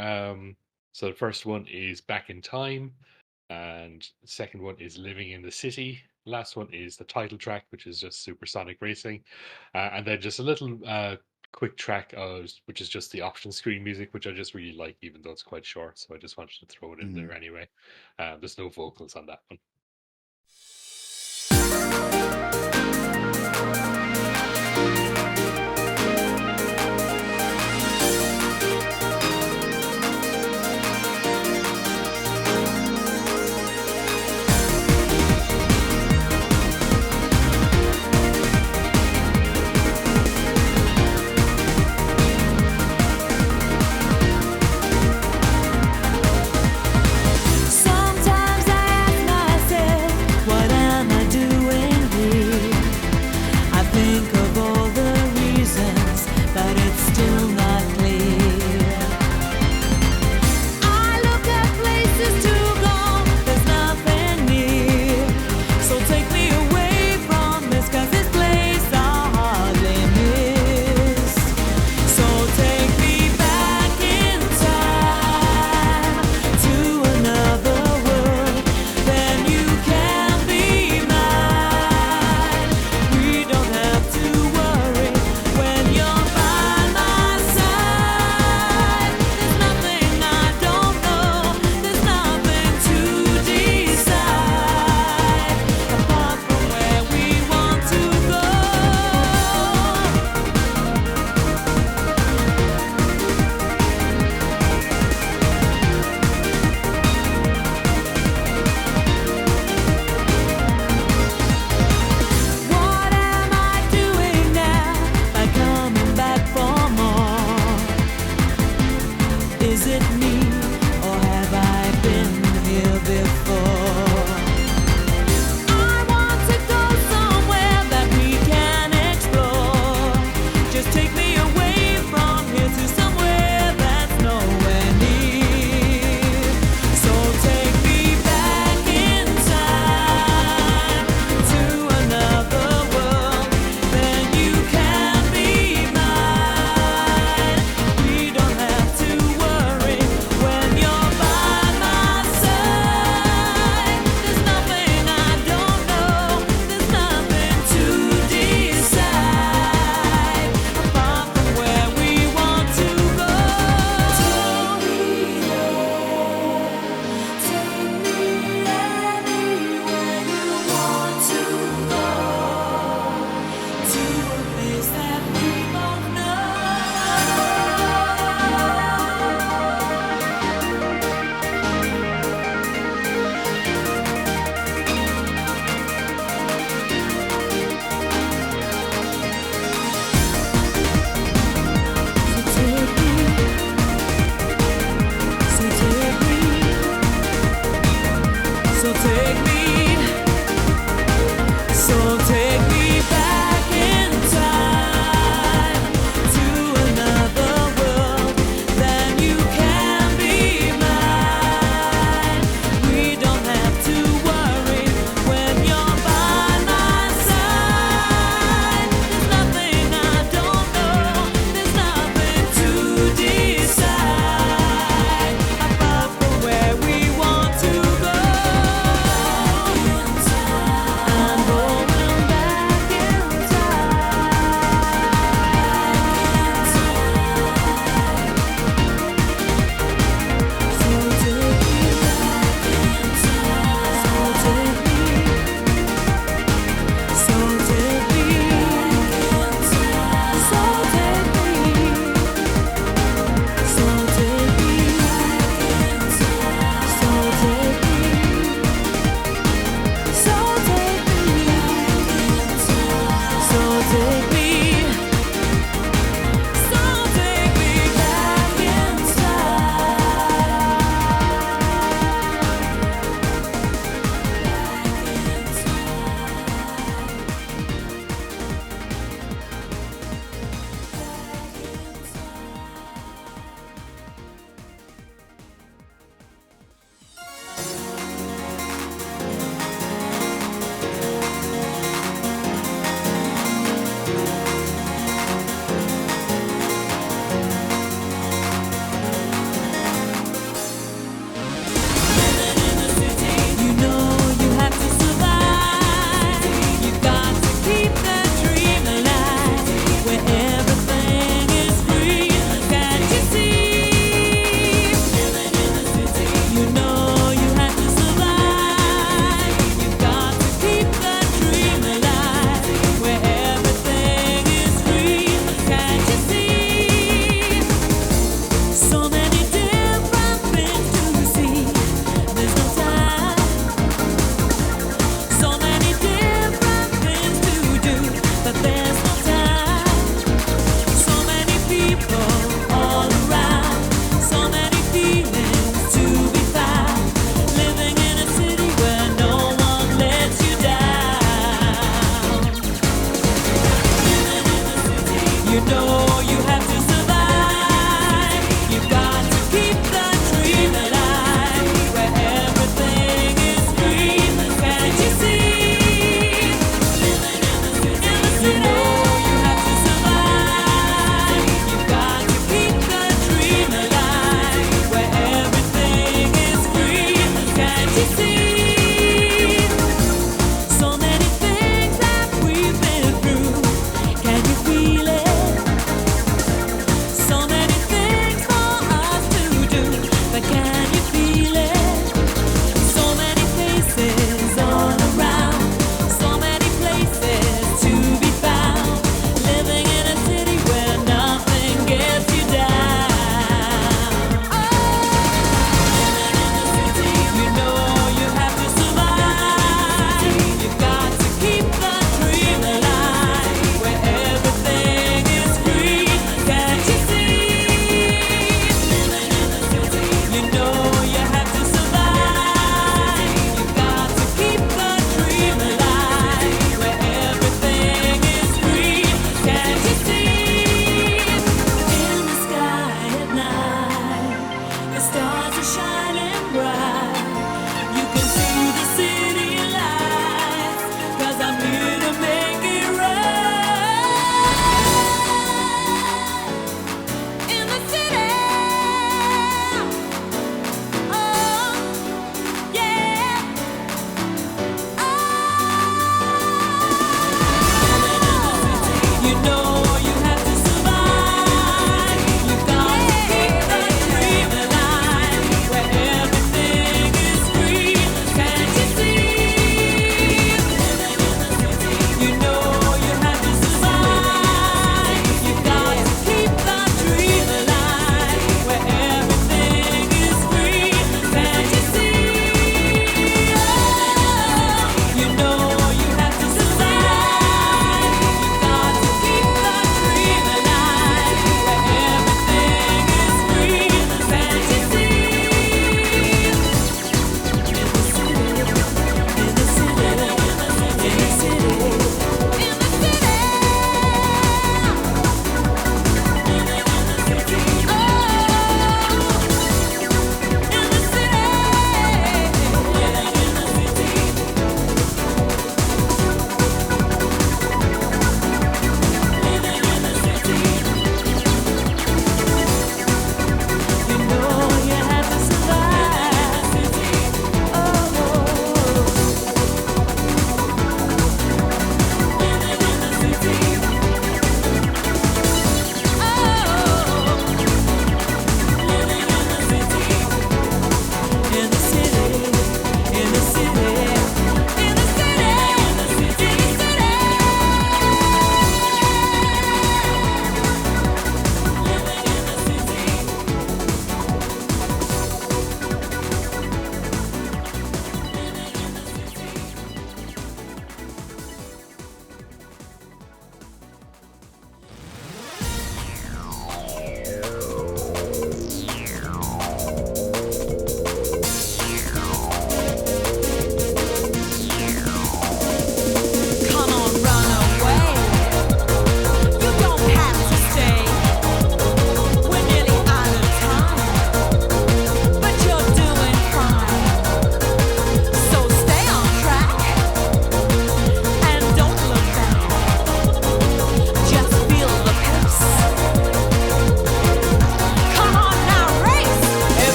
Speaker 1: So the first one is Back in Time, and the second one is Living in the City. Last one is the title track, which is just Supersonic Racing, and then just a little quick track, which is just the option screen music, which I just really like, even though it's quite short. So I just wanted to throw it in
Speaker 3: Mhm.
Speaker 1: there anyway. There's no vocals on that one.
Speaker 4: Sometimes I ask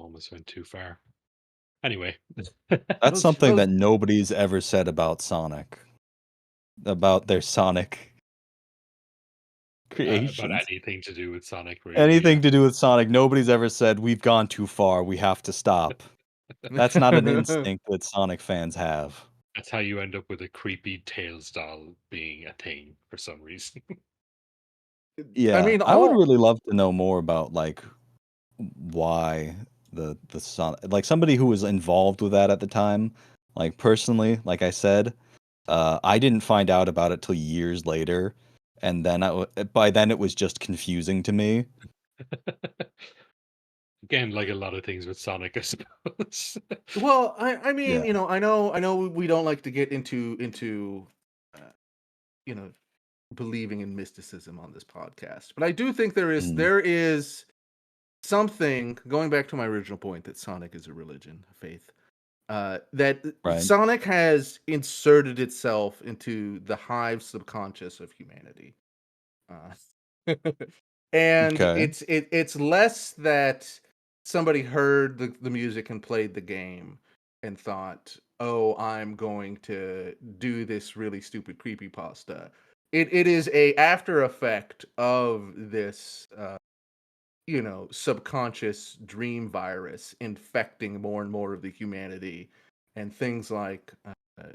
Speaker 1: almost went too far. Anyway,
Speaker 3: That's something
Speaker 2: those
Speaker 3: that nobody's ever said about Sonic, about their Sonic
Speaker 1: about
Speaker 3: creations.
Speaker 1: anything to do with Sonic, really.
Speaker 3: Anything to do with Sonic, nobody's ever said, we've gone too far, we have to stop. That's not an instinct that Sonic fans have.
Speaker 1: That's how you end up with a creepy Tails doll being a thing for some reason.
Speaker 2: I
Speaker 3: Yeah,
Speaker 2: mean,
Speaker 3: I would
Speaker 2: all
Speaker 3: really love to know more about like why the Sonic, like somebody who was involved with that at the time. Like personally, like I said, I didn't find out about it till years later, and then by then it was just confusing to me.
Speaker 1: Again, like a lot of things with Sonic, I suppose.
Speaker 2: well, I mean,
Speaker 3: Yeah.
Speaker 2: I know we don't like to get into uh, you know believing in mysticism on this podcast, but I do think
Speaker 3: Mm,
Speaker 2: there is something, going back to my original point, that Sonic is a religion, a faith. That
Speaker 3: right.
Speaker 2: Sonic has inserted itself into the hive subconscious of humanity. Uh, and
Speaker 3: Okay.
Speaker 2: it's less that somebody heard the music and played the game and thought, "Oh, I'm going to do this really stupid creepypasta." It is a after effect of this subconscious dream virus infecting more and more of the humanity, and things like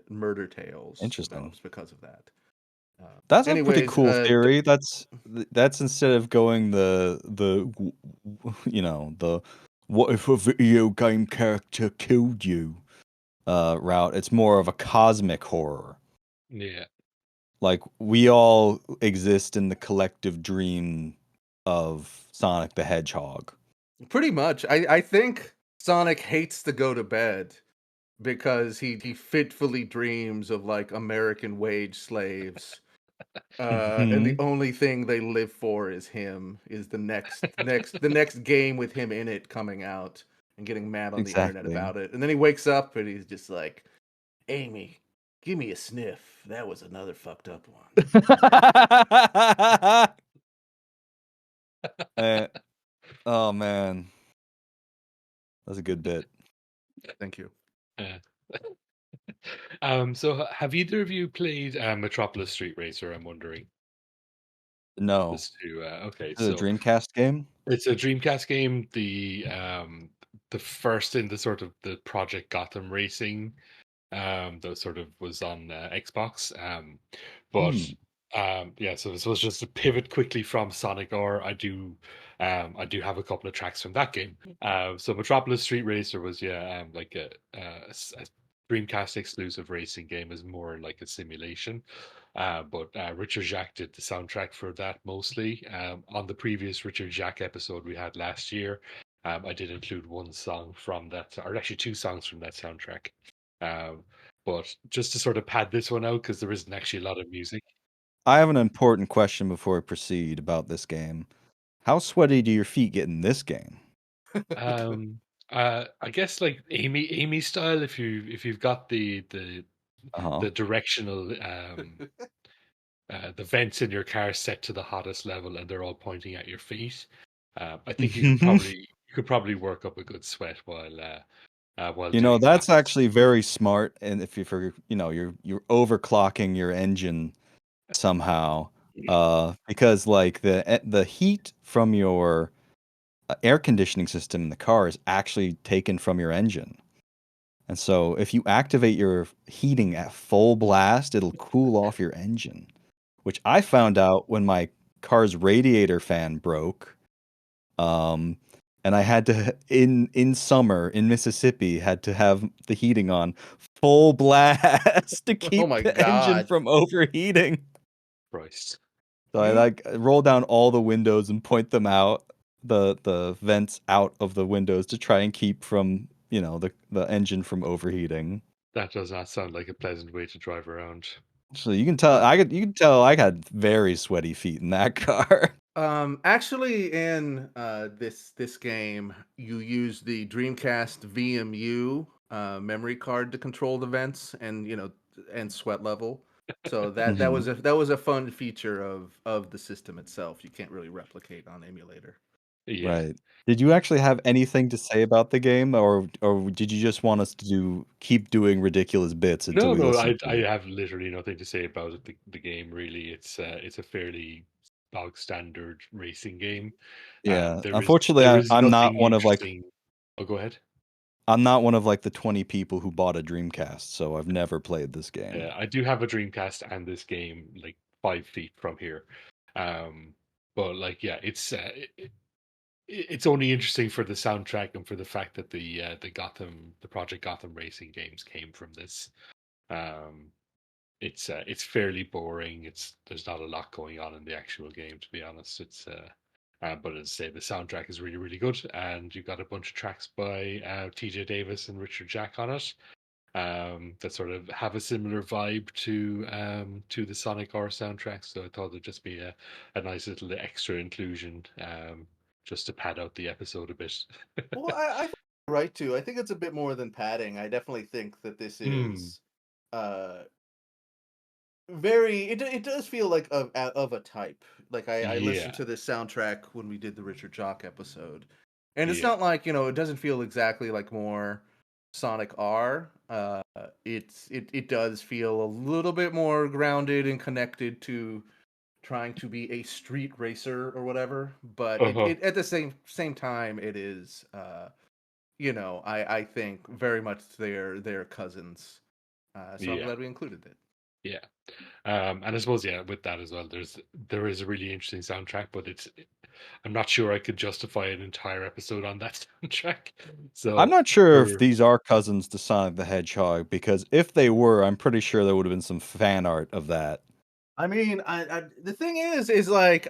Speaker 2: murder tales
Speaker 3: Interesting.
Speaker 2: develops because of that.
Speaker 3: That's a pretty
Speaker 2: Anyways,
Speaker 3: cool theory. That's instead of going the what if a video game character killed you route, it's more of a cosmic horror.
Speaker 1: Yeah.
Speaker 3: Like we all exist in the collective dream of Sonic the Hedgehog.
Speaker 2: pretty much, I think Sonic hates to go to bed because he fitfully dreams of like American wage slaves. And the
Speaker 3: Mhm.
Speaker 2: only thing they live for is him, is the next game with him in it coming out, and getting mad on the internet
Speaker 3: Exactly.
Speaker 2: about it. And then he wakes up and he's just like, "Amy, give me a sniff. That was another fucked up one."
Speaker 3: Eh, oh man, that's a good bit.
Speaker 2: Thank you.
Speaker 1: Uh, so have either of you played Metropolis Street Racer? I'm wondering.
Speaker 3: No,
Speaker 1: Just to okay,
Speaker 3: is it a
Speaker 1: so
Speaker 3: Dreamcast game?
Speaker 1: it's a Dreamcast game. The first in the sort of the Project Gotham Racing that sort of was on Xbox. But
Speaker 3: Hmm.
Speaker 1: yeah, so this was just to pivot quickly from Sonic. Or I do have a couple of tracks from that game. So Metropolis Street Racer was like a Dreamcast exclusive racing game, is more like a simulation. But Richard Jacques did the soundtrack for that mostly. On the previous Richard Jacques episode we had last year, I did include one song from that, or actually two songs from that soundtrack. Um, but just to sort of pad this one out, because there isn't actually a lot of music.
Speaker 3: I have an important question before we proceed about this game. How sweaty do your feet get in this game?
Speaker 1: Um, I guess like Amy style, if you've got
Speaker 3: Uh-huh.
Speaker 1: the directional the vents in your car set to the hottest level and they're all pointing at your feet. I think you could probably work up a good sweat while
Speaker 3: You know,
Speaker 1: doing that.
Speaker 3: that's actually very smart, and if you're overclocking your engine somehow, because like the heat from your air conditioning system in the car is actually taken from your engine. And so if you activate your heating at full blast, it'll cool off your engine, which I found out when my car's radiator fan broke. Um, and I had to in summer in Mississippi had to have the heating on full blast to
Speaker 2: Oh
Speaker 3: keep
Speaker 2: my
Speaker 3: the engine
Speaker 2: god.
Speaker 3: from overheating.
Speaker 1: Christ.
Speaker 3: So I
Speaker 2: You
Speaker 3: like roll down all the windows and point them out, the vents out of the windows to try and keep from, the engine from overheating.
Speaker 1: That does not sound like a pleasant way to drive around.
Speaker 3: So you can tell I got very sweaty feet in that car.
Speaker 2: actually, in this game, you use the Dreamcast VMU memory card to control the vents and and sweat level. So
Speaker 3: Mhm.
Speaker 2: that was a fun feature of the system itself. You can't really replicate on emulator.
Speaker 1: Yeah.
Speaker 3: Right. Did you actually have anything to say about the game, or did you just want us to keep doing ridiculous bits until
Speaker 1: No,
Speaker 3: we
Speaker 1: no,
Speaker 3: listen
Speaker 1: I
Speaker 3: to it?
Speaker 1: have literally nothing to say about it. The game really, it's a fairly bog standard racing game.
Speaker 3: Yeah. Unfortunately,
Speaker 1: There is
Speaker 3: I'm not
Speaker 1: nothing
Speaker 3: one of like
Speaker 1: interesting. Oh, go ahead.
Speaker 3: I'm not one of like the 20 people who bought a Dreamcast, so I've never played this game.
Speaker 1: I do have a Dreamcast and this game like 5 feet from here. Um, but like, yeah, it's only interesting for the soundtrack and for the fact that the Project Gotham racing games came from this. Um, it's fairly boring. There's not a lot going on in the actual game, to be honest. But as I say, the soundtrack is really really good, and you've got a bunch of tracks by T.J. Davis and Richard Jack on it. That sort of have a similar vibe to the Sonic R soundtrack. So I thought it'd just be a nice little extra inclusion, just to pad out the episode a bit.
Speaker 2: Well, I think you're right too. I think it's a bit more than padding. I definitely think that this
Speaker 1: Mm,
Speaker 2: is uh very it does feel like of a type. Like I listened
Speaker 1: yeah,
Speaker 2: to this soundtrack when we did the Richard Jacques episode. And it's
Speaker 1: yeah,
Speaker 2: not like, it doesn't feel exactly like more Sonic R. It does feel a little bit more grounded and connected to trying to be a street racer or whatever, but
Speaker 1: uh-huh,
Speaker 2: it at the same time it is I think very much their cousins. So I'm
Speaker 1: yeah,
Speaker 2: glad we included it.
Speaker 1: yeah. And I suppose yeah, with that as well, there is a really interesting soundtrack, but I'm not sure I could justify an entire episode on that soundtrack.
Speaker 3: I'm
Speaker 1: So
Speaker 3: not sure if
Speaker 1: for
Speaker 3: these are cousins to Sonic the Hedgehog, because if they were, I'm pretty sure there would have been some fan art of that.
Speaker 2: I mean, the thing is like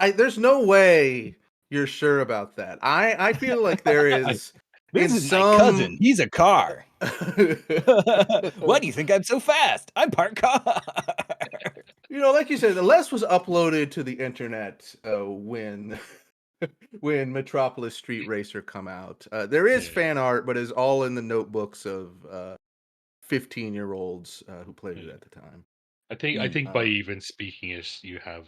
Speaker 2: there's no way you're sure about that. I feel like there is
Speaker 3: This
Speaker 2: in
Speaker 3: is my cousin.
Speaker 2: some
Speaker 3: He's a car. Why do you think I'm so fast? I'm part car.
Speaker 2: like you said, the less was uploaded to the internet when when Metropolis Street Racer come out. There is
Speaker 1: yeah,
Speaker 2: fan art, but it's all in the notebooks of 15-year-olds who played it
Speaker 1: yeah.
Speaker 2: at the time.
Speaker 1: I
Speaker 3: Hmm,
Speaker 1: think by
Speaker 2: Uh,
Speaker 1: even speaking it, you have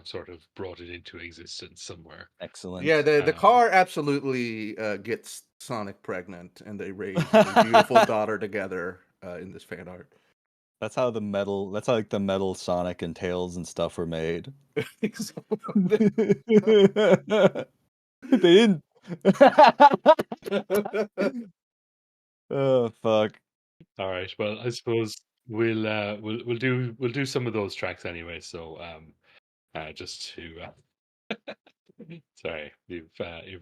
Speaker 1: sort of brought it into existence somewhere.
Speaker 2: yeah,
Speaker 3: excellent.
Speaker 2: the car absolutely gets Sonic pregnant, and they raise a beautiful daughter together in this fan art.
Speaker 3: That's how like the metal Sonic and Tails and stuff were made. They didn't. Oh fuck.
Speaker 1: All right. Well, I suppose we'll do some of those tracks anyway. So just to sorry, you've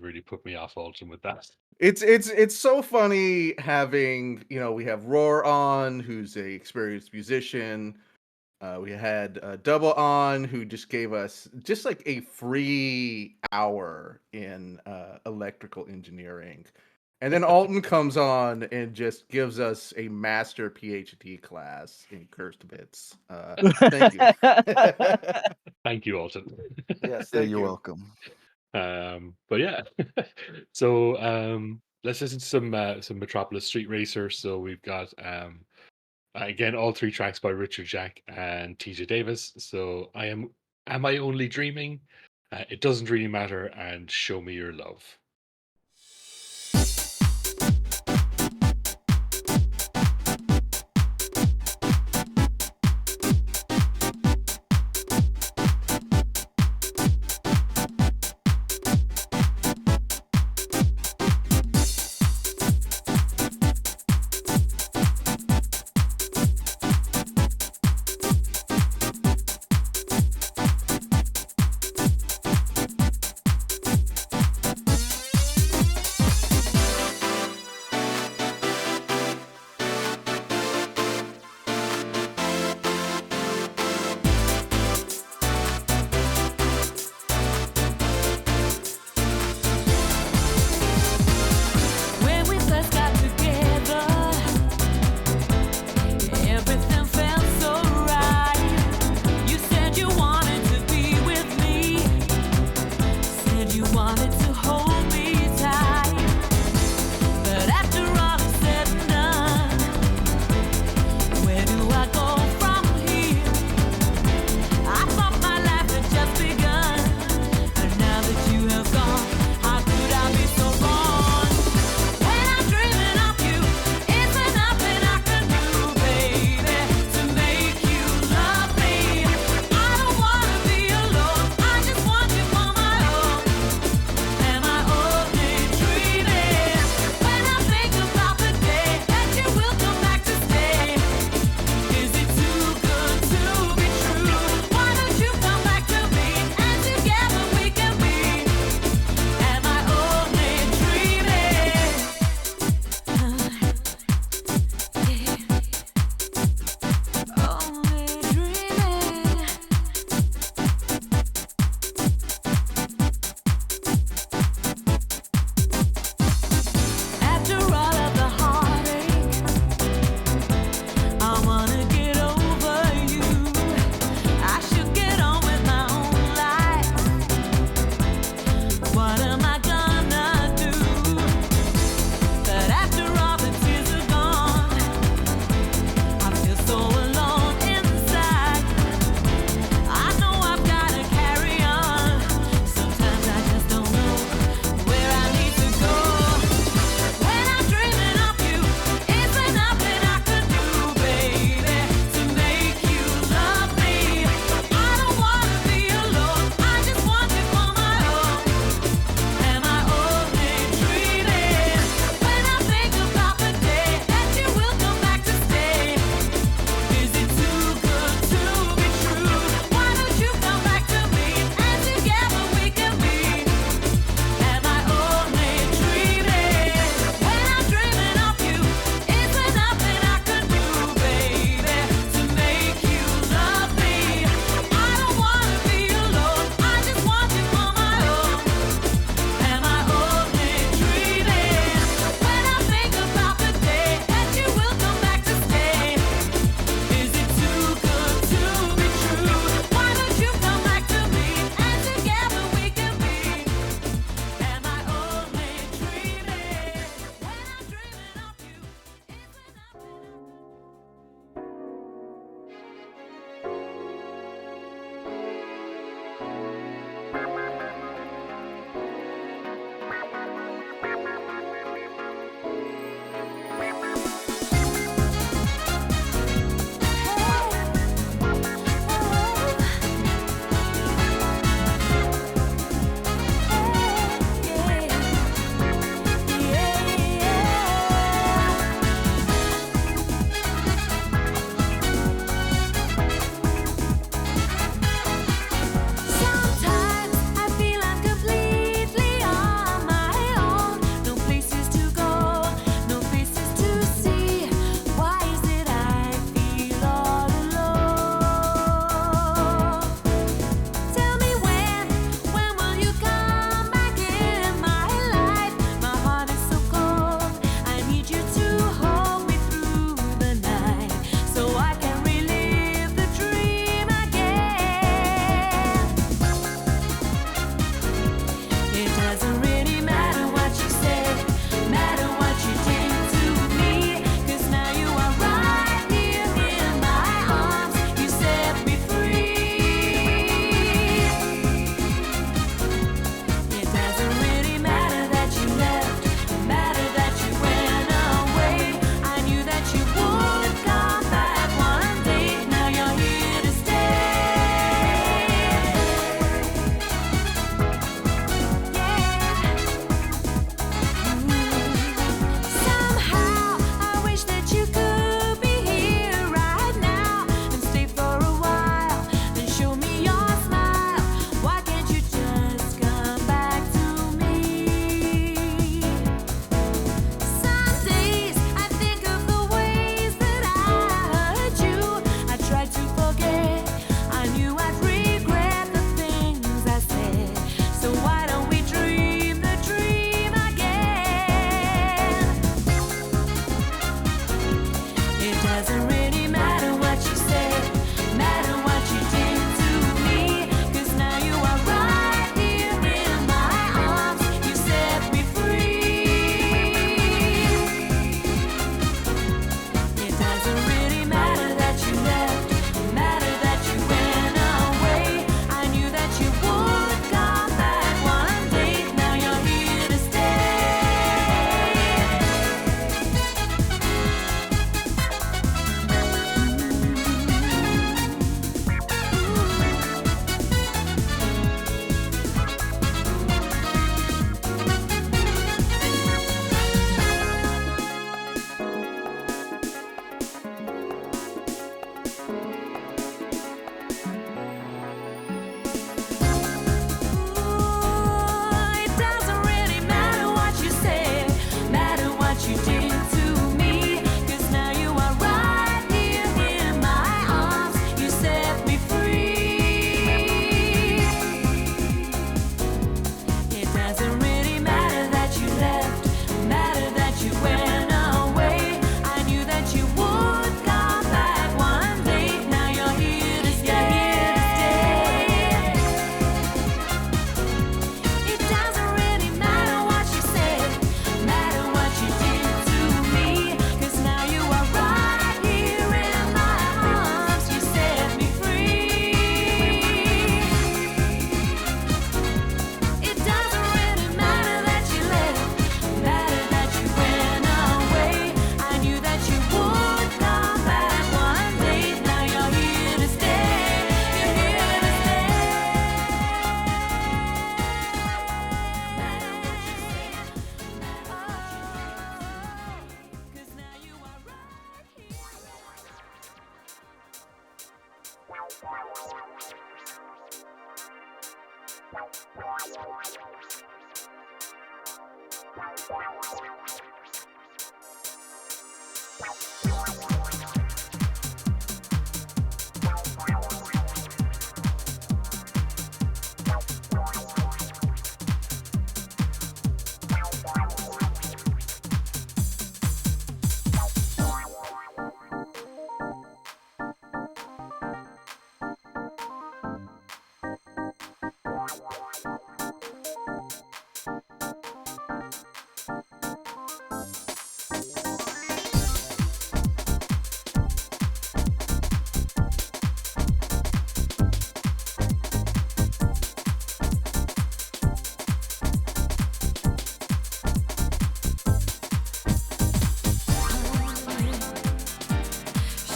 Speaker 1: really put me off, Alton, with that.
Speaker 2: It's so funny having, we have Roar on, who's a experienced musician. We had Double on, who just gave us just like a free hour in electrical engineering. And then Alton comes on and just gives us a master PhD class in cursed bits. Thank you.
Speaker 1: Thank you, Alton.
Speaker 2: Yes,
Speaker 3: Yeah,
Speaker 2: thank
Speaker 3: you're
Speaker 2: you.
Speaker 3: welcome.
Speaker 1: But yeah, so let's listen to some Metropolis Street Racer. So we've got again all three tracks by Richard Jack and TJ Davis. So am I only dreaming? It doesn't really matter, and show me your love.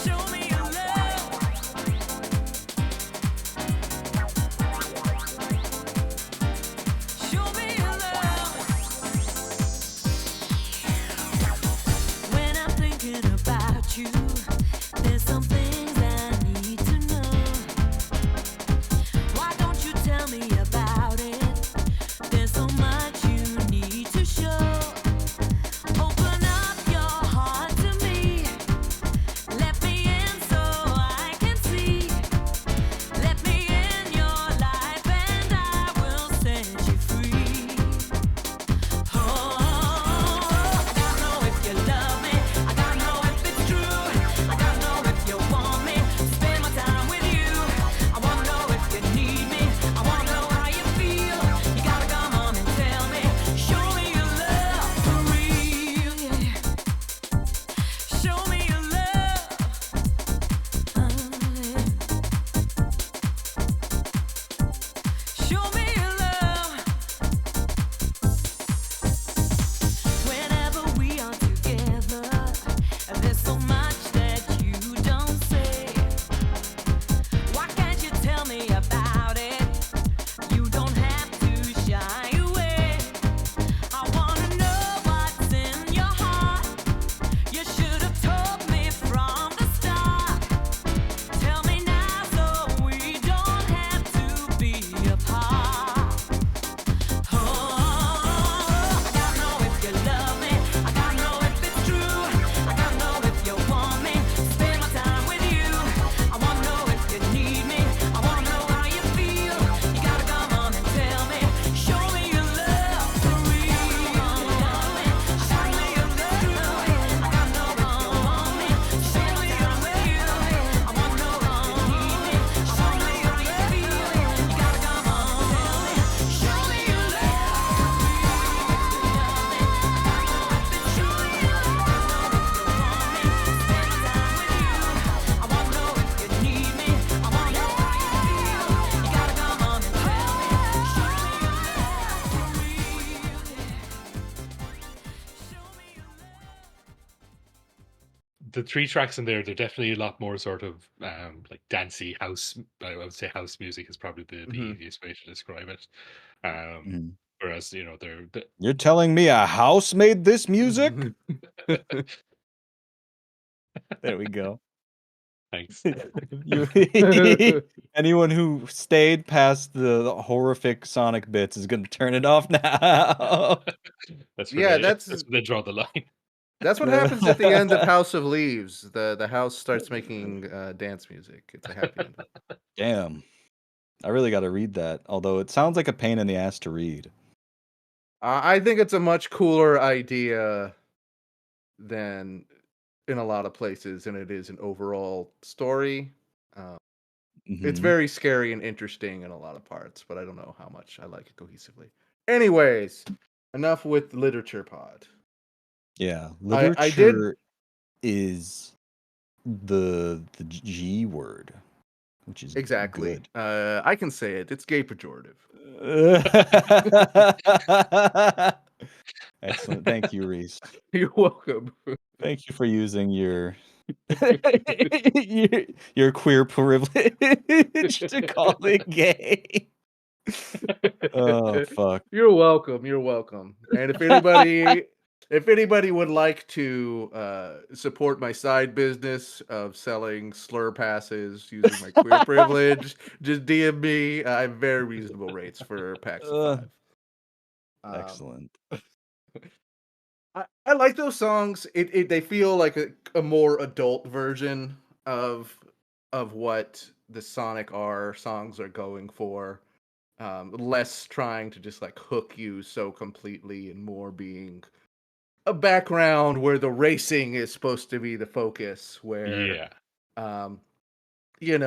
Speaker 4: Show me your love. Show me your love. When I'm thinking about you, there's some things I need to know. Why don't you tell me about it? There's so much you need to show. Open up your heart to me. Let me in so I can see. Let me in your life and I will set you free. Oh, I gotta know if you love me. I gotta know if it's true. I gotta know if you want me to spend my time with you. I wanna know if you need me. I wanna know how you feel. You gotta come on and tell me. Show me your love for real. Yeah. Show me your love. Yeah. Show me your love. Whenever we are together, there's so much that you don't say. Why can't you tell me about it? You don't have to shy away. I wanna know what's in your heart. You should have told me from the start. Tell me now so we don't have to be apart. Oh, I gotta know if you love me. I gotta know if it's true. I gotta know if you want me to spend my time with you. I wanna know if you need me. I wanna know how you feel. You gotta come on and tell me. Show me your love for real. Show me your love. I gotta know if you want me to spend my time with you. I wanna know if you need me. Show me how you feel. You gotta come on and tell me. Show me your love.
Speaker 1: The three tracks in there, they're definitely a lot more sort of like dancey house. I would say house music is probably the
Speaker 2: Mhm.
Speaker 1: easiest way to describe it.
Speaker 3: Mhm.
Speaker 1: Whereas they're
Speaker 3: You're telling me a house made this music? There we go.
Speaker 1: thanks.
Speaker 3: You, anyone who stayed past the horrific Sonic bits is gonna turn it off now.
Speaker 1: That's
Speaker 2: Yeah,
Speaker 1: where
Speaker 2: that's
Speaker 1: they draw the line.
Speaker 2: that's what happens at the end of House of Leaves. The house starts making dance music. It's a happy ending.
Speaker 3: Damn. I really got to read that. Although it sounds like a pain in the ass to read.
Speaker 2: I think it's a much cooler idea than in a lot of places, and it is an overall story. It's
Speaker 3: Mhm.
Speaker 2: very scary and interesting in a lot of parts, but I don't know how much I like it cohesively. Anyways, enough with literature pod.
Speaker 3: Yeah,
Speaker 2: I did
Speaker 3: literature is the G word, which is
Speaker 2: exactly.
Speaker 3: good.
Speaker 2: I can say it. It's gay pejorative.
Speaker 3: Excellent. Thank you, Reese.
Speaker 2: You're welcome.
Speaker 3: Thank you for using your your queer privilege to call it gay. Oh fuck.
Speaker 2: You're welcome. You're welcome. And if anybody If anybody would like to support my side business of selling slur passes using my queer privilege, just DM me. I have very reasonable rates for packs of
Speaker 3: Uh,
Speaker 2: 5.
Speaker 3: Excellent.
Speaker 2: I like those songs. They feel like a more adult version of what the Sonic R songs are going for. Less trying to just like hook you so completely and more being a background where the racing is supposed to be the focus, where
Speaker 1: Yeah.
Speaker 2: um it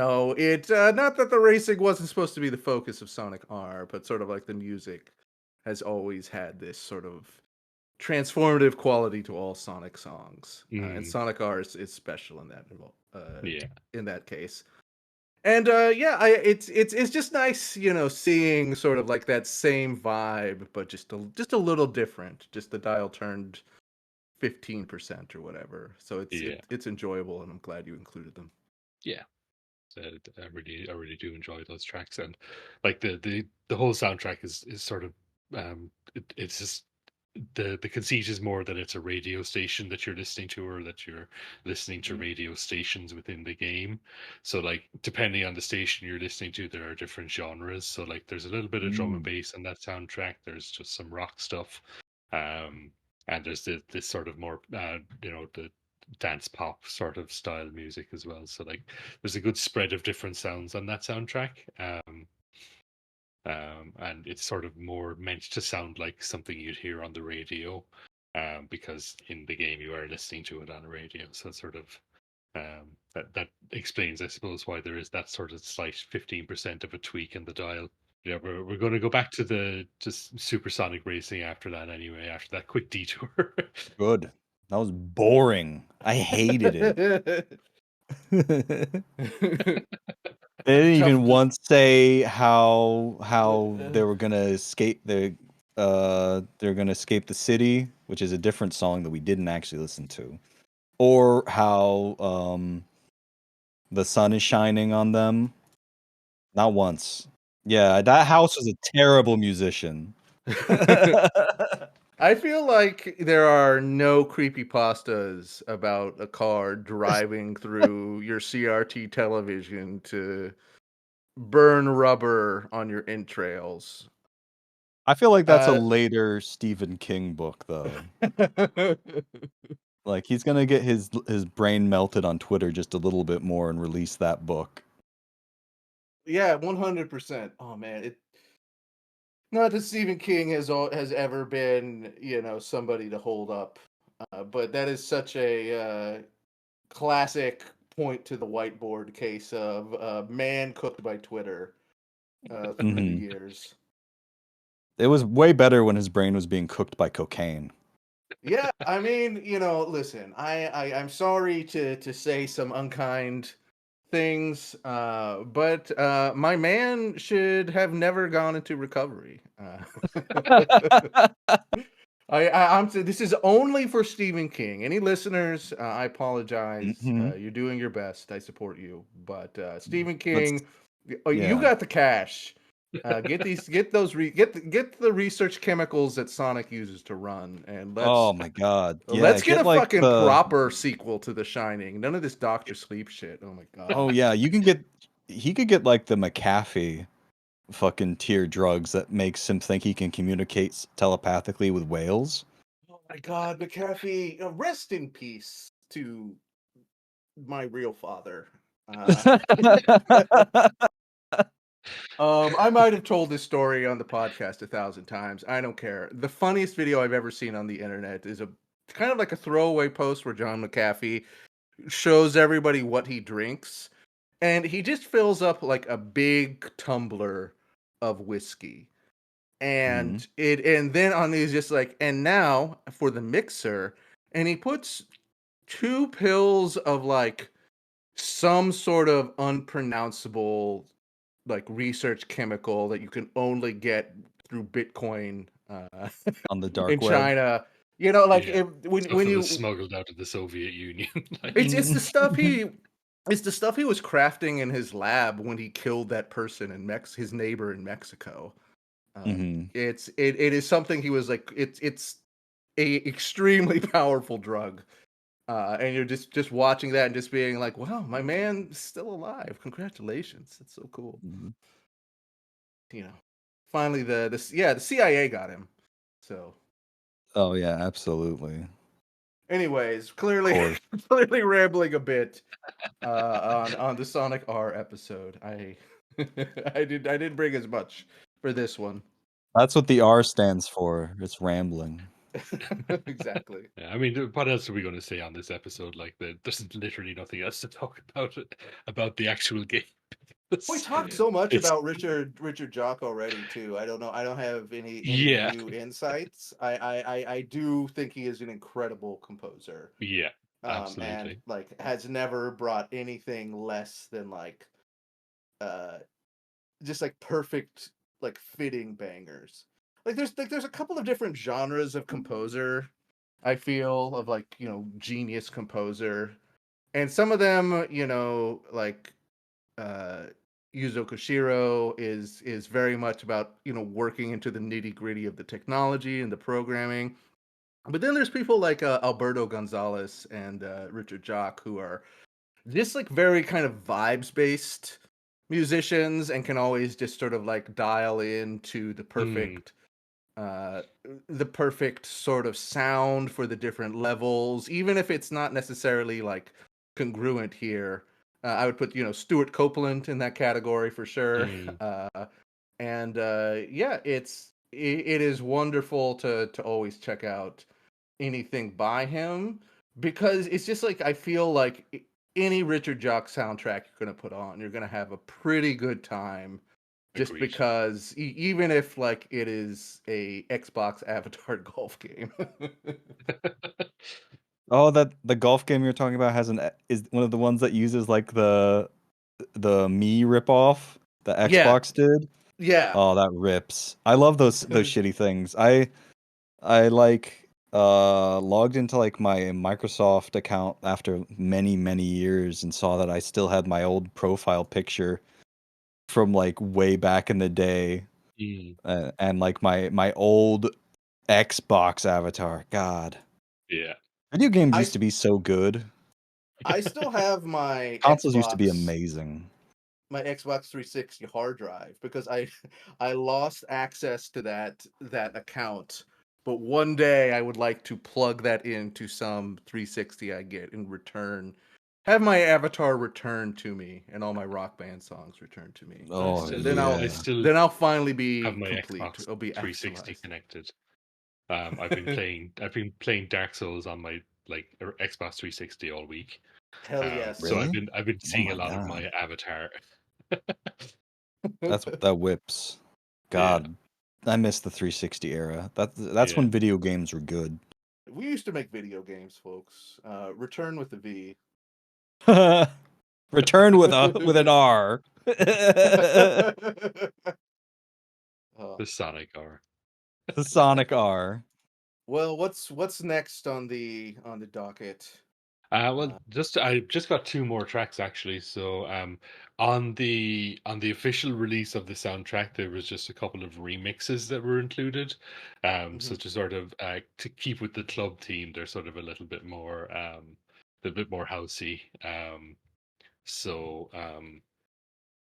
Speaker 2: not that the racing wasn't supposed to be the focus of Sonic R, but sort of like the music has always had this sort of transformative quality to all Sonic songs, and
Speaker 1: Mm,
Speaker 2: Sonic R is special in that
Speaker 1: yeah.
Speaker 2: in that case. And yeah, it's just nice, seeing sort of like that same vibe, but just a little different. Just the dial turned 15% or whatever. So
Speaker 1: Yeah.
Speaker 2: it's enjoyable, and I'm glad you included them.
Speaker 1: Yeah. So I really do enjoy those tracks, and like the whole soundtrack is sort of it's just the conceit is more that it's a radio station that you're listening to, or that you're listening to
Speaker 2: Mhm.
Speaker 1: radio stations within the game. So like depending on the station you're listening to, there are different genres. So like there's a little bit of drum and
Speaker 3: Mm.
Speaker 1: bass in that soundtrack. There's just some rock stuff, um, and there's this sort of more the dance pop sort of style music as well. So like there's a good spread of different sounds on that soundtrack. And it's sort of more meant to sound like something you'd hear on the radio, because in the game you are listening to it on the radio. So it's sort of that explains, I suppose, why there is that sort of slight 15% of a tweak in the dial. Yeah, we're going to go back to the just supersonic racing after that anyway. After that quick detour.
Speaker 3: Good. That was boring. I hated it. They didn't
Speaker 2: Tough.
Speaker 3: even once say how they were gonna escape they're gonna escape the city, which is a different song that we didn't actually listen to, or how the sun is shining on them. Not once. Yeah, that house was a terrible musician.
Speaker 2: I feel like there are no creepypastas about a car driving through your CRT television to burn rubber on your entrails.
Speaker 3: I feel like that's a
Speaker 2: Uh,
Speaker 3: later Stephen King book, though. Like he's gonna get his brain melted on Twitter just a little bit more and release that book.
Speaker 2: yeah, 100%. Oh man, not that Stephen King has ever been, somebody to hold up, but that is such a classic point to the whiteboard case of man cooked by Twitter through the
Speaker 3: Mhm.
Speaker 2: years.
Speaker 3: It was way better when his brain was being cooked by cocaine.
Speaker 2: Yeah, I mean, listen, I'm sorry to say some unkind things, but my man should have never gone into recovery. This is only for Stephen King. Any listeners, I apologize.
Speaker 3: Mhm.
Speaker 2: You're doing your best. I support you. But Stephen
Speaker 3: But
Speaker 2: King, you
Speaker 3: yeah.
Speaker 2: got the cash. Get the research chemicals that Sonic uses to run, and
Speaker 3: Oh my god. Yeah,
Speaker 2: let's get
Speaker 3: get
Speaker 2: a
Speaker 3: like
Speaker 2: fucking
Speaker 3: the
Speaker 2: proper sequel to The Shining. None of this Doctor Sleep shit. Oh my
Speaker 3: Oh
Speaker 2: god.
Speaker 3: yeah, he could get like the McAfee fucking tier drugs that makes him think he can communicate telepathically with whales.
Speaker 2: Oh my god, McAfee. Rest in peace to my real father. Uh, I might have told this story on the podcast 1,000 times. I don't care. The funniest video I've ever seen on the internet is a kind of like a throwaway post where John McAfee shows everybody what he drinks, and he just fills up like a big tumbler of whiskey.
Speaker 3: Mhm.
Speaker 2: And then on he's just like, and now for the mixer, and he puts 2 pills of like some sort of unpronounceable like research chemical that you can only get through Bitcoin
Speaker 3: On the
Speaker 2: in
Speaker 3: dark web.
Speaker 2: China. Like
Speaker 1: Yeah. Stuff
Speaker 2: when
Speaker 1: that was
Speaker 2: you
Speaker 1: smuggled out of the Soviet Union. Like,
Speaker 2: it's the stuff he was crafting in his lab when he killed that person in his neighbor in Mexico.
Speaker 3: Mhm.
Speaker 2: It is something he was like it's a extremely powerful drug. And you're just watching that and just being like, wow, my man's still alive. Congratulations. That's so cool.
Speaker 3: Mhm.
Speaker 2: Finally the CIA got him. So
Speaker 3: Oh yeah, absolutely.
Speaker 2: anyways,
Speaker 3: Of
Speaker 2: clearly
Speaker 3: course.
Speaker 2: clearly rambling a bit on the Sonic R episode. I didn't bring as much for this one.
Speaker 3: That's what the R stands for. It's rambling.
Speaker 2: Exactly.
Speaker 1: Yeah, I mean, what else are we going to say on this episode? Like, there's literally nothing else to talk about the actual game.
Speaker 2: We talked so much
Speaker 1: It's
Speaker 2: about Richard Jacques already too. I don't know. I don't have any
Speaker 1: yeah,
Speaker 2: new insights. I do think he is an incredible composer.
Speaker 1: yeah,
Speaker 2: And
Speaker 1: absolutely.
Speaker 2: like has never brought anything less than like just like perfect like fitting bangers. Like there's a couple of different genres of composer I feel of like, genius composer. And some of them, like uh Yuzo Koshiro is very much about, working into the nitty-gritty of the technology and the programming. But then there's people like Alberto Gonzalez and Richard Jacques who are just like very kind of vibes based musicians and can always just sort of like dial into
Speaker 1: Mm,
Speaker 2: uh the perfect sort of sound for the different levels, even if it's not necessarily like congruent here. I would put, Stuart Copeland in that category for sure.
Speaker 1: mm,
Speaker 2: And yeah, it is wonderful to always check out anything by him, because it's just like I feel like any Richard Jacques soundtrack you're gonna put on, you're gonna have a pretty good time. Just
Speaker 1: agreed.
Speaker 2: because, even if like it is a Xbox Avatar golf game.
Speaker 3: Oh, that the golf game you're talking about is one of the ones that uses like the Me ripoff that
Speaker 2: Yeah,
Speaker 3: Xbox did.
Speaker 2: yeah.
Speaker 3: Oh, that rips. I love those shitty things. I like logged into like my Microsoft account after many, many years and saw that I still had my old profile picture from like way back in the day,
Speaker 1: Mm,
Speaker 3: and like my old Xbox avatar. God,
Speaker 1: yeah.
Speaker 3: video games
Speaker 2: I
Speaker 3: used to be so good.
Speaker 2: I still have my
Speaker 3: Consoles used to be amazing.
Speaker 2: Xbox 360 hard drive because I lost access to that account. But one day I would like to plug that into some 360 I get and have my avatar returned to me and all my Rock Band songs returned to me.
Speaker 1: I
Speaker 3: Oh
Speaker 1: still,
Speaker 2: Then
Speaker 1: I
Speaker 3: yeah.
Speaker 1: still
Speaker 2: I'll finally be
Speaker 1: have my
Speaker 2: complete.
Speaker 1: Xbox
Speaker 2: I'll be
Speaker 1: 360
Speaker 2: actualized.
Speaker 1: connected. I've been playing Dark Souls on my Xbox 360 all week.
Speaker 2: Hell yes.
Speaker 1: So
Speaker 3: Really?
Speaker 1: I've been
Speaker 3: Oh
Speaker 1: seeing a
Speaker 3: my
Speaker 1: lot of
Speaker 3: god.
Speaker 1: my avatar.
Speaker 3: That whips.
Speaker 1: Yeah,
Speaker 3: God, I miss the 360 era. That's
Speaker 1: yeah.
Speaker 3: when video games were good.
Speaker 2: We used to make video games, folks. Return with the V.
Speaker 3: Return with an R.
Speaker 2: Oh.
Speaker 1: The Sonic R.
Speaker 3: The Sonic R.
Speaker 2: Well, what's next on the docket?
Speaker 1: Well,
Speaker 2: Uh,
Speaker 1: I just got two more tracks actually. So, on the official release of the soundtrack, there was just a couple of remixes that were included. So
Speaker 2: mhm.
Speaker 1: to sort of to keep with the club theme, they're sort of a little bit more housey. So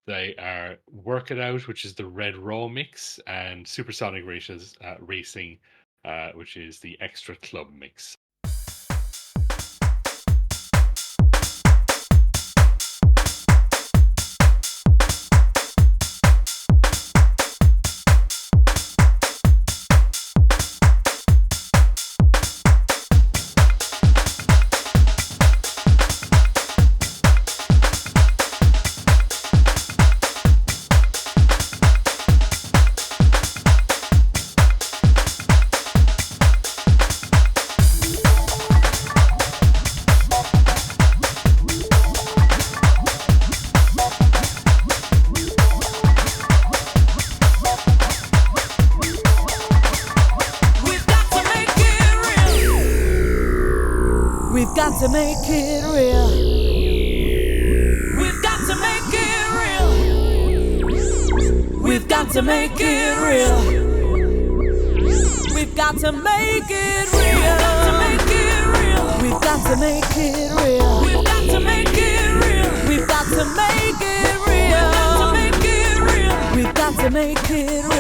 Speaker 1: they are Work It Out, which is the Red Raw mix, and Supersonic Racing, which is the extra club mix.
Speaker 4: We've got to make it real. We've got to make it real. We've got to make it real. We've got to make it real. We've got to make it real. We've got to make it real. We've got to make it real. We've got to make it real. We've got to make it real.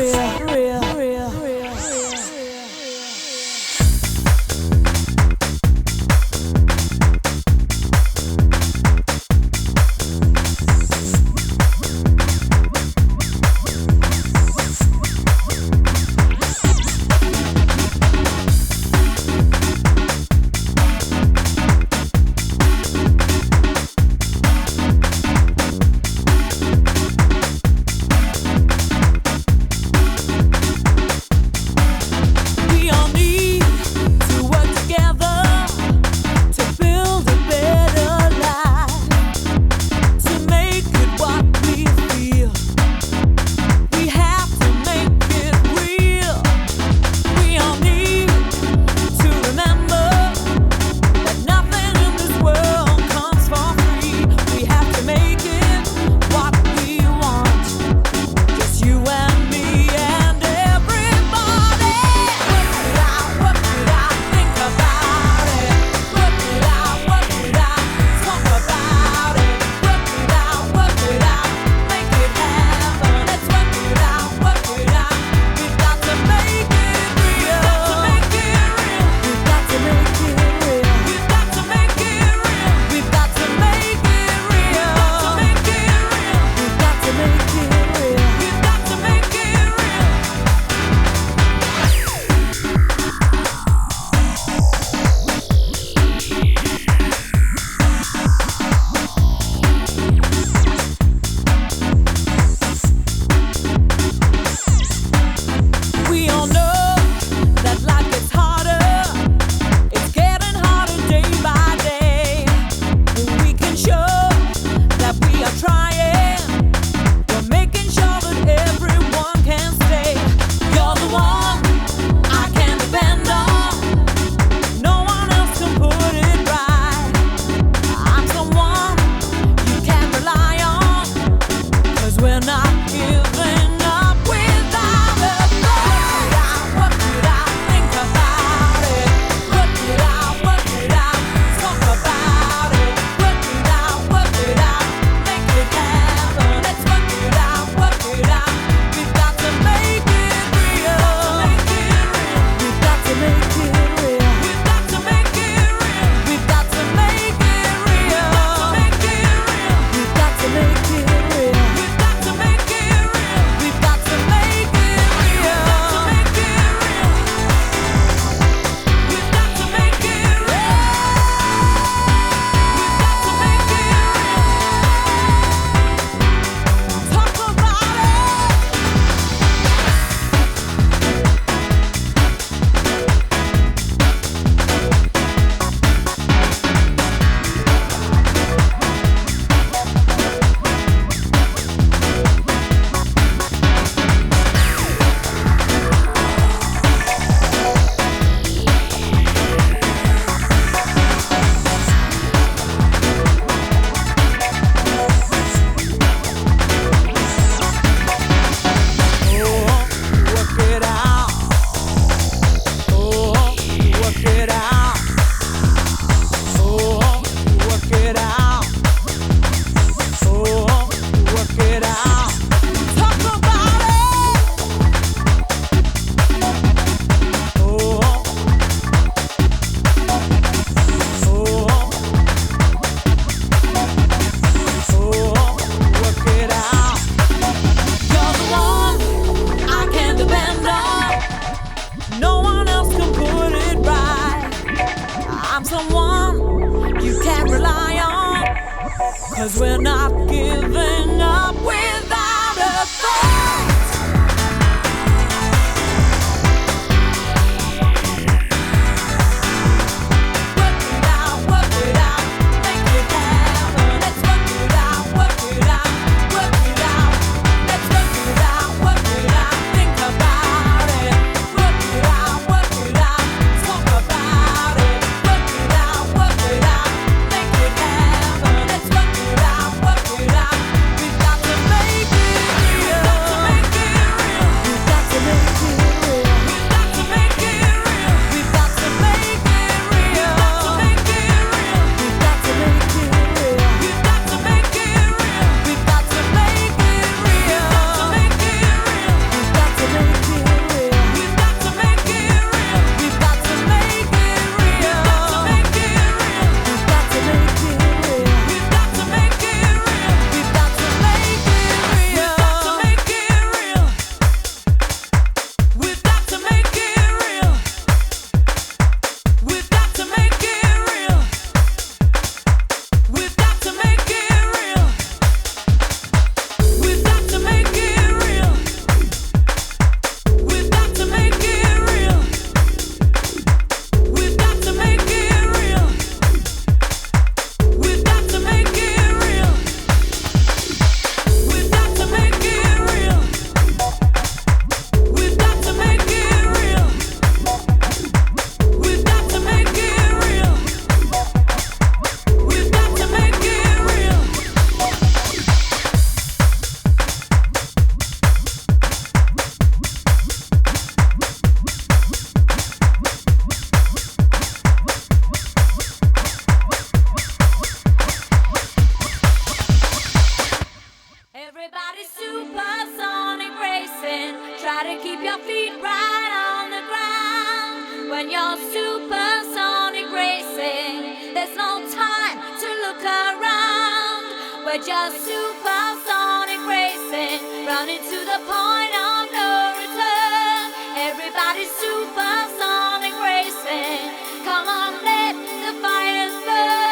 Speaker 4: to keep your feet right on the ground. When you're supersonic racing, there's no time to look around. We're just supersonic racing, running to the point of no return. Everybody's supersonic racing. Come on, let the fires burn.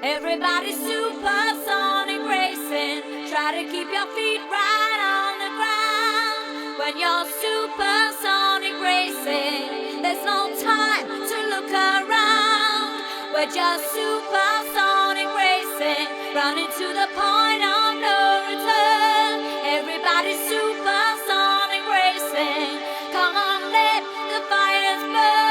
Speaker 4: Everybody's supersonic racing. Try to keep your feet right on the ground. When you're supersonic racing, there's no time to look around. We're just supersonic racing, running to the point of no return. Everybody's supersonic racing. Come on, let the fires burn.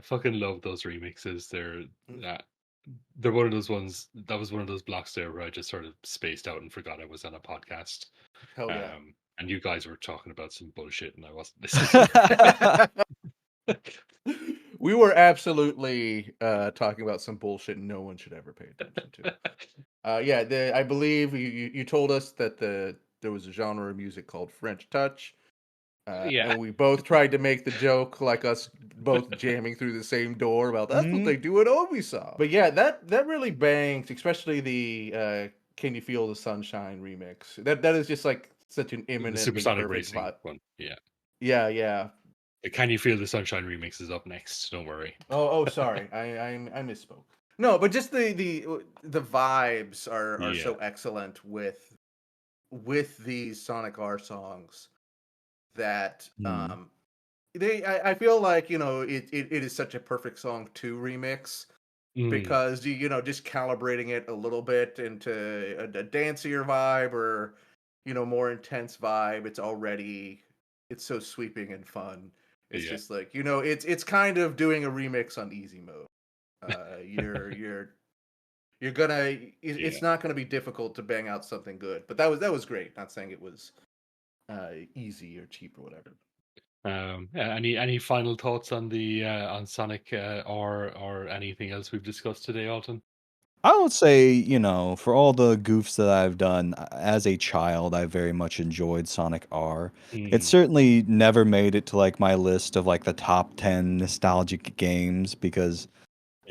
Speaker 1: fucking love those remixes.
Speaker 2: Mm.
Speaker 1: They're one of those ones. That was one of those blocks there where I just sort of spaced out and forgot I was on a podcast.
Speaker 2: Hell yeah.
Speaker 1: And you guys were talking about some bullshit, and I wasn't listening.
Speaker 2: We were absolutely talking about some bullshit no one should ever pay attention to. Yeah, I believe you told us that there was a genre of music called French touch,
Speaker 1: Yeah.
Speaker 2: and we both tried to make the joke like us both jamming through the same door about that's what they do at Ubisoft. But yeah, that really bangs, especially the "Can You Feel the Sunshine" remix. That is just like such an
Speaker 1: The
Speaker 2: imminently
Speaker 1: Supersonic
Speaker 2: perfect
Speaker 1: Racing
Speaker 2: vibe.
Speaker 1: one. Yeah.
Speaker 2: Yeah.
Speaker 1: The Can You Feel the Sunshine remix is up next. Don't worry.
Speaker 2: Oh, sorry. I misspoke. No, but just the vibes are
Speaker 1: Yeah.
Speaker 2: so excellent with these Sonic R songs that
Speaker 3: Mm.
Speaker 2: I feel like, it is such a perfect song to remix because just calibrating it a little bit into a dancier vibe or more intense vibe, it's so sweeping and fun. It's
Speaker 1: Yeah.
Speaker 2: just like, it's kind of doing a remix on easy mode. You're gonna
Speaker 1: Yeah.
Speaker 2: it's not gonna be difficult to bang out something good. But that was great. Not saying it was easy or cheap or whatever.
Speaker 1: Yeah, any final thoughts on the on Sonic or anything else we've discussed today, Alton?
Speaker 3: I would say, for all the goofs that I've done as a child, I very much enjoyed Sonic R. It certainly never made it to like my list of like the top 10 nostalgic games because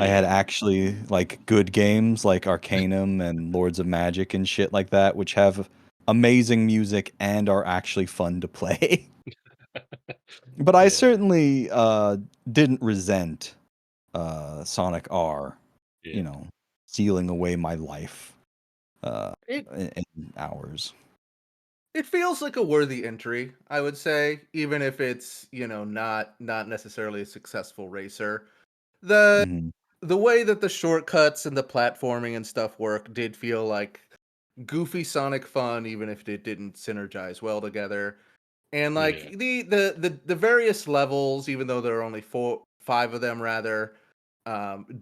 Speaker 3: I had
Speaker 1: Yeah.
Speaker 3: actually like good games like Arcanum and Lords of Magic and shit like that, which have amazing music and are actually fun to play. But I
Speaker 1: Yeah.
Speaker 3: certainly didn't resent Sonic R,
Speaker 1: Yeah.
Speaker 3: stealing away my life
Speaker 2: It
Speaker 3: in hours.
Speaker 2: it feels like a worthy entry, I would say, even if it's, not necessarily a successful racer. The
Speaker 3: Hmm.
Speaker 2: the way that the shortcuts and the platforming and stuff work did feel like goofy Sonic fun, even if it didn't synergize well together. And like
Speaker 1: Yeah.
Speaker 2: the various levels, even though there are only five of them rather,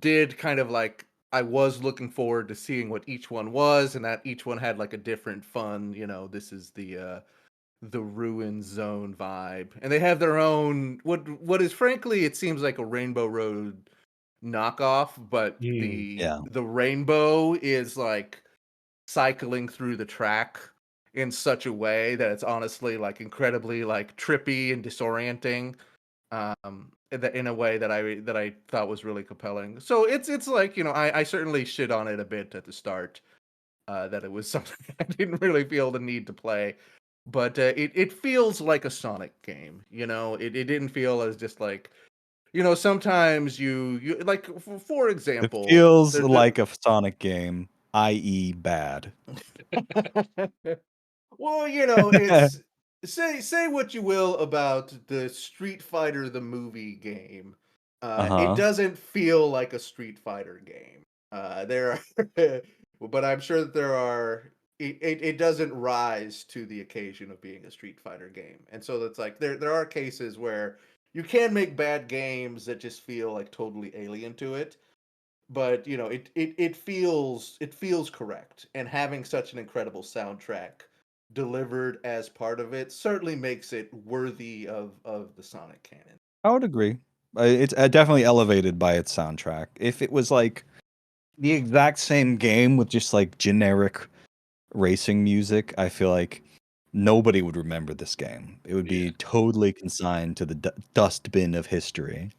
Speaker 2: did kind of like I was looking forward to seeing what each one was, and that each one had like a different fun, this is the ruin zone vibe. And they have their own what is frankly it seems like a Rainbow Road knockoff, but the
Speaker 3: Yeah.
Speaker 2: the rainbow is like cycling through the track in such a way that it's honestly like incredibly like trippy and disorienting in a way that I thought was really compelling. So it's like, I certainly shit on it a bit at the start, that it was something I didn't really feel the need to play, but it feels like a Sonic game. It didn't feel as just like, sometimes you like for
Speaker 3: It
Speaker 2: example,
Speaker 3: feels
Speaker 2: there
Speaker 3: like a Sonic game, i.e., bad.
Speaker 2: well, it's say what you will about the Street Fighter the movie game. It
Speaker 3: Uh-huh.
Speaker 2: doesn't feel like a Street Fighter game. There are, but I'm sure that there are. It doesn't rise to the occasion of being a Street Fighter game, and so that's like there are cases where you can make bad games that just feel like totally alien to it, but it feels correct, and having such an incredible soundtrack delivered as part of it certainly makes it worthy of the Sonic canon.
Speaker 3: I would agree. It's definitely elevated by its soundtrack. If it was like the exact same game with just like generic racing music, I feel like nobody would remember this game. It would
Speaker 1: Yeah.
Speaker 3: be totally consigned to the dustbin of history.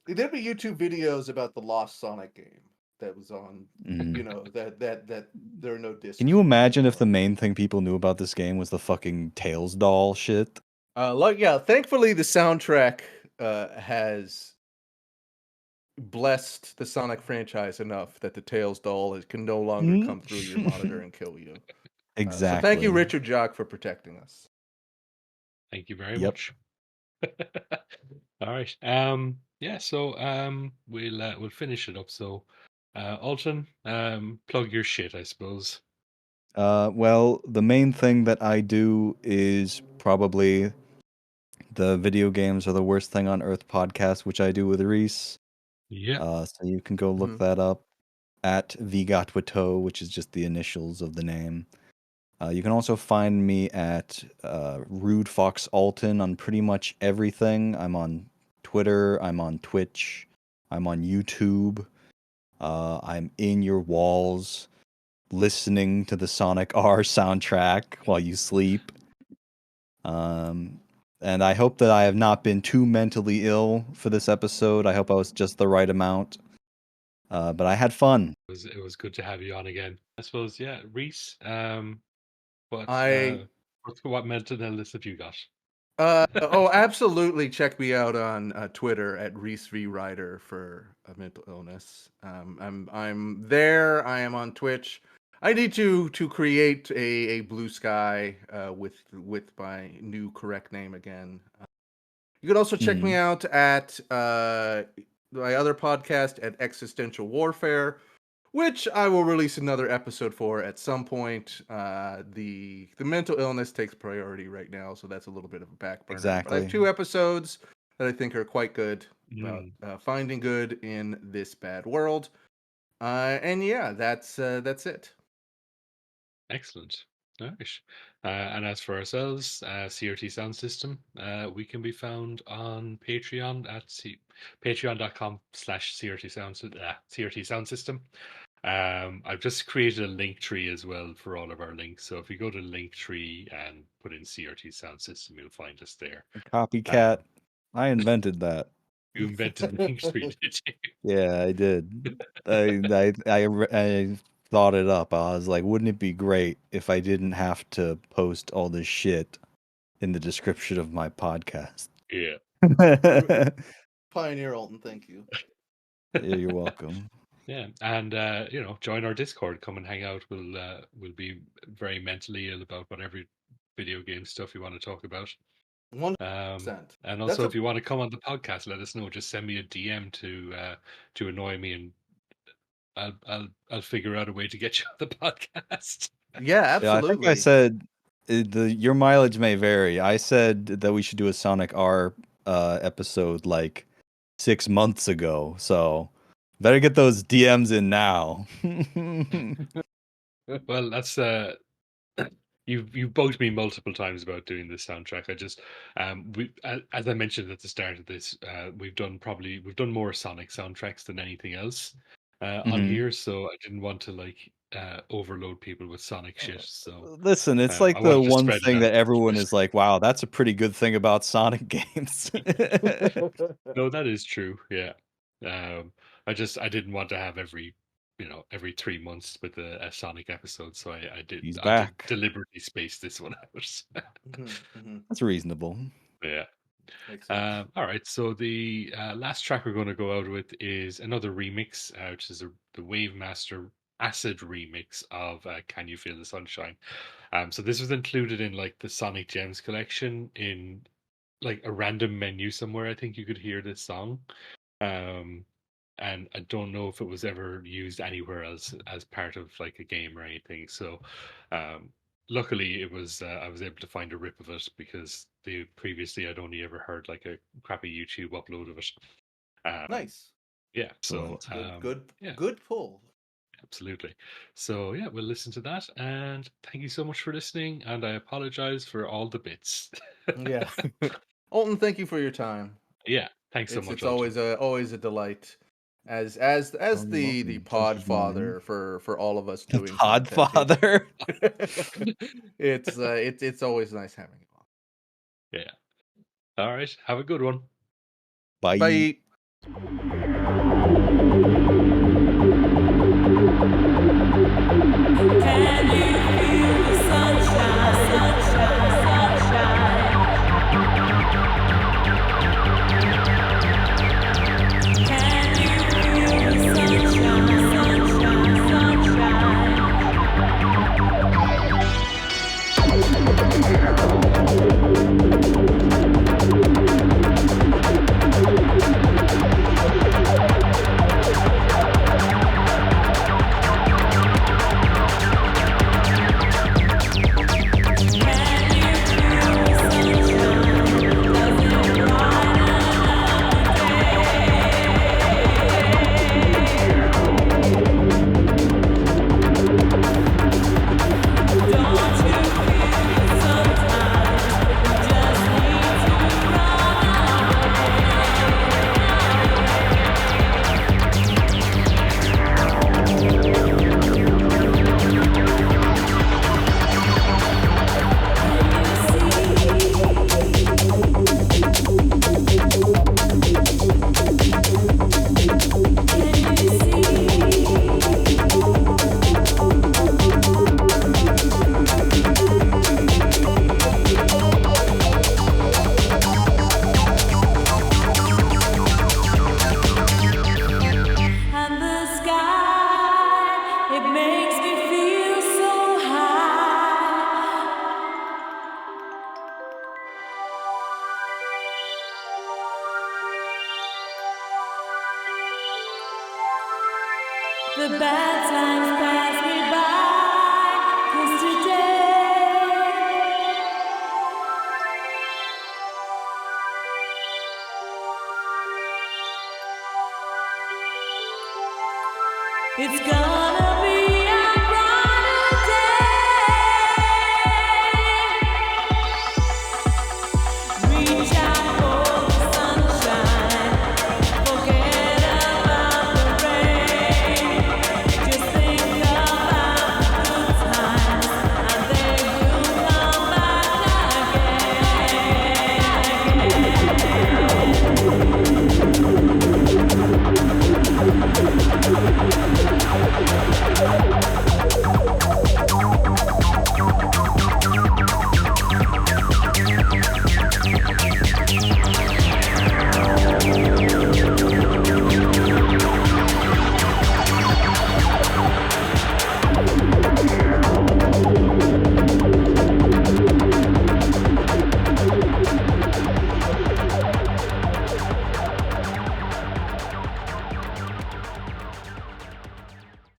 Speaker 2: There'd be YouTube videos about the lost Sonic game that was on,
Speaker 3: Mhm.
Speaker 2: that there are no discs
Speaker 3: Can you
Speaker 2: for
Speaker 3: imagine if
Speaker 2: anymore.
Speaker 3: the main thing people knew about this game was the fucking Tails doll shit?
Speaker 2: Yeah, thankfully the soundtrack has blessed the Sonic franchise enough that the Tails doll can no longer come through your monitor and kill you. So thank you,
Speaker 3: Exactly.
Speaker 2: Richard Jacques, for protecting us.
Speaker 1: Thank you very
Speaker 3: Yep.
Speaker 1: much. All right. Yeah, so we'll finish it up. So Alton, plug your shit, I suppose.
Speaker 3: Well, the main thing that I do is probably the Video Games Are the Worst Thing on Earth podcast, which I do with Reese.
Speaker 1: Yeah.
Speaker 3: So you can go look that up at Vigatwato, which is just the initials of the name. You can also find me at Rude Fox Alton on pretty much everything. I'm on Twitter. I'm on Twitch. I'm on YouTube. I'm in your walls, listening to the Sonic R soundtrack while you sleep. And I hope that I have not been too mentally ill for this episode. I hope I was just the right amount. But I had fun.
Speaker 1: It was good to have you on again. I suppose, yeah, Reese. What mental illness have you got?
Speaker 2: Absolutely. Check me out on Twitter at Reese V Rider for a mental illness. I'm there. I am on Twitch. I need to create a blue sky with my new correct name again. You can also check me out at my other podcast at Existential Warfare, which I will release another episode for at some point. The mental illness takes priority right now, so that's a little bit of a back burner. But I
Speaker 3: Exactly.
Speaker 2: have 2 episodes that I think are quite good about
Speaker 1: Mm.
Speaker 2: finding good in this bad world. And yeah, that's it.
Speaker 1: Excellent. Nice. And as for ourselves, CRT Sound System, we can be found on Patreon at patreon.com/CRT Sound System. I've just created a link tree as well for all of our links. So if you go to Linktree and put in CRT Sound System, you'll find us there.
Speaker 3: Copycat. I invented that.
Speaker 1: You invented Linktree, did you?
Speaker 3: Yeah, I did. I thought it up. I was like, wouldn't it be great if I didn't have to post all this shit in the description of my podcast?
Speaker 1: Yeah.
Speaker 2: Pioneer Alton, thank you.
Speaker 3: Yeah, you're welcome.
Speaker 1: Yeah, and join our Discord. Come and hang out. We'll be very mentally ill about whatever video game stuff you want to talk about.
Speaker 2: 100%.
Speaker 1: And also, if you want to come on the podcast, let us know. Just send me a DM to annoy me, and I'll figure out a way to get you on the podcast.
Speaker 2: Yeah, absolutely.
Speaker 3: I think I said your mileage may vary. I said that we should do a Sonic R episode like 6 months ago, so better get those DMs in now.
Speaker 1: Well, that's you've bugged me multiple times about doing this soundtrack. I just as I mentioned at the start of this, we've done more Sonic soundtracks than anything else on here, so I didn't want to overload people with Sonic shit. So
Speaker 3: listen, it's
Speaker 1: I
Speaker 3: like the
Speaker 1: wanted to
Speaker 3: one
Speaker 1: spread it
Speaker 3: thing
Speaker 1: out.
Speaker 3: that everyone is like, wow, that's a pretty good thing about Sonic games.
Speaker 1: No, that is true. Yeah. I didn't want to have every 3 months with a Sonic episode, so I did deliberately space this one out.
Speaker 3: That's reasonable.
Speaker 1: Yeah.
Speaker 2: Makes sense.
Speaker 1: All right, so the last track we're going to go out with is another remix, which is the Wave Master Acid remix of Can You Feel the Sunshine? So this was included in like the Sonic Gems collection in like a random menu somewhere. I think you could hear this song. And I don't know if it was ever used anywhere else as part of like a game or anything. So luckily it was I was able to find a rip of it, because previously I'd only ever heard like a crappy YouTube upload of it.
Speaker 2: Nice.
Speaker 1: Yeah, so
Speaker 2: good pull.
Speaker 1: Absolutely. So yeah, we'll listen to that, and thank you so much for listening, and I apologize for all the bits.
Speaker 2: Yeah. Alton, thank you for your time.
Speaker 1: Yeah, thanks so much.
Speaker 2: It's always a delight as the podfather for all of us doing
Speaker 3: podfather.
Speaker 2: It's always nice having you on.
Speaker 1: Yeah. All right. Have a good one.
Speaker 3: Bye.
Speaker 2: Bye.
Speaker 4: Can you feel the sunshine, sunshine, sunshine? Can you feel the sunshine, sunshine, sunshine? The bad times pass me by, 'cause today it's gone.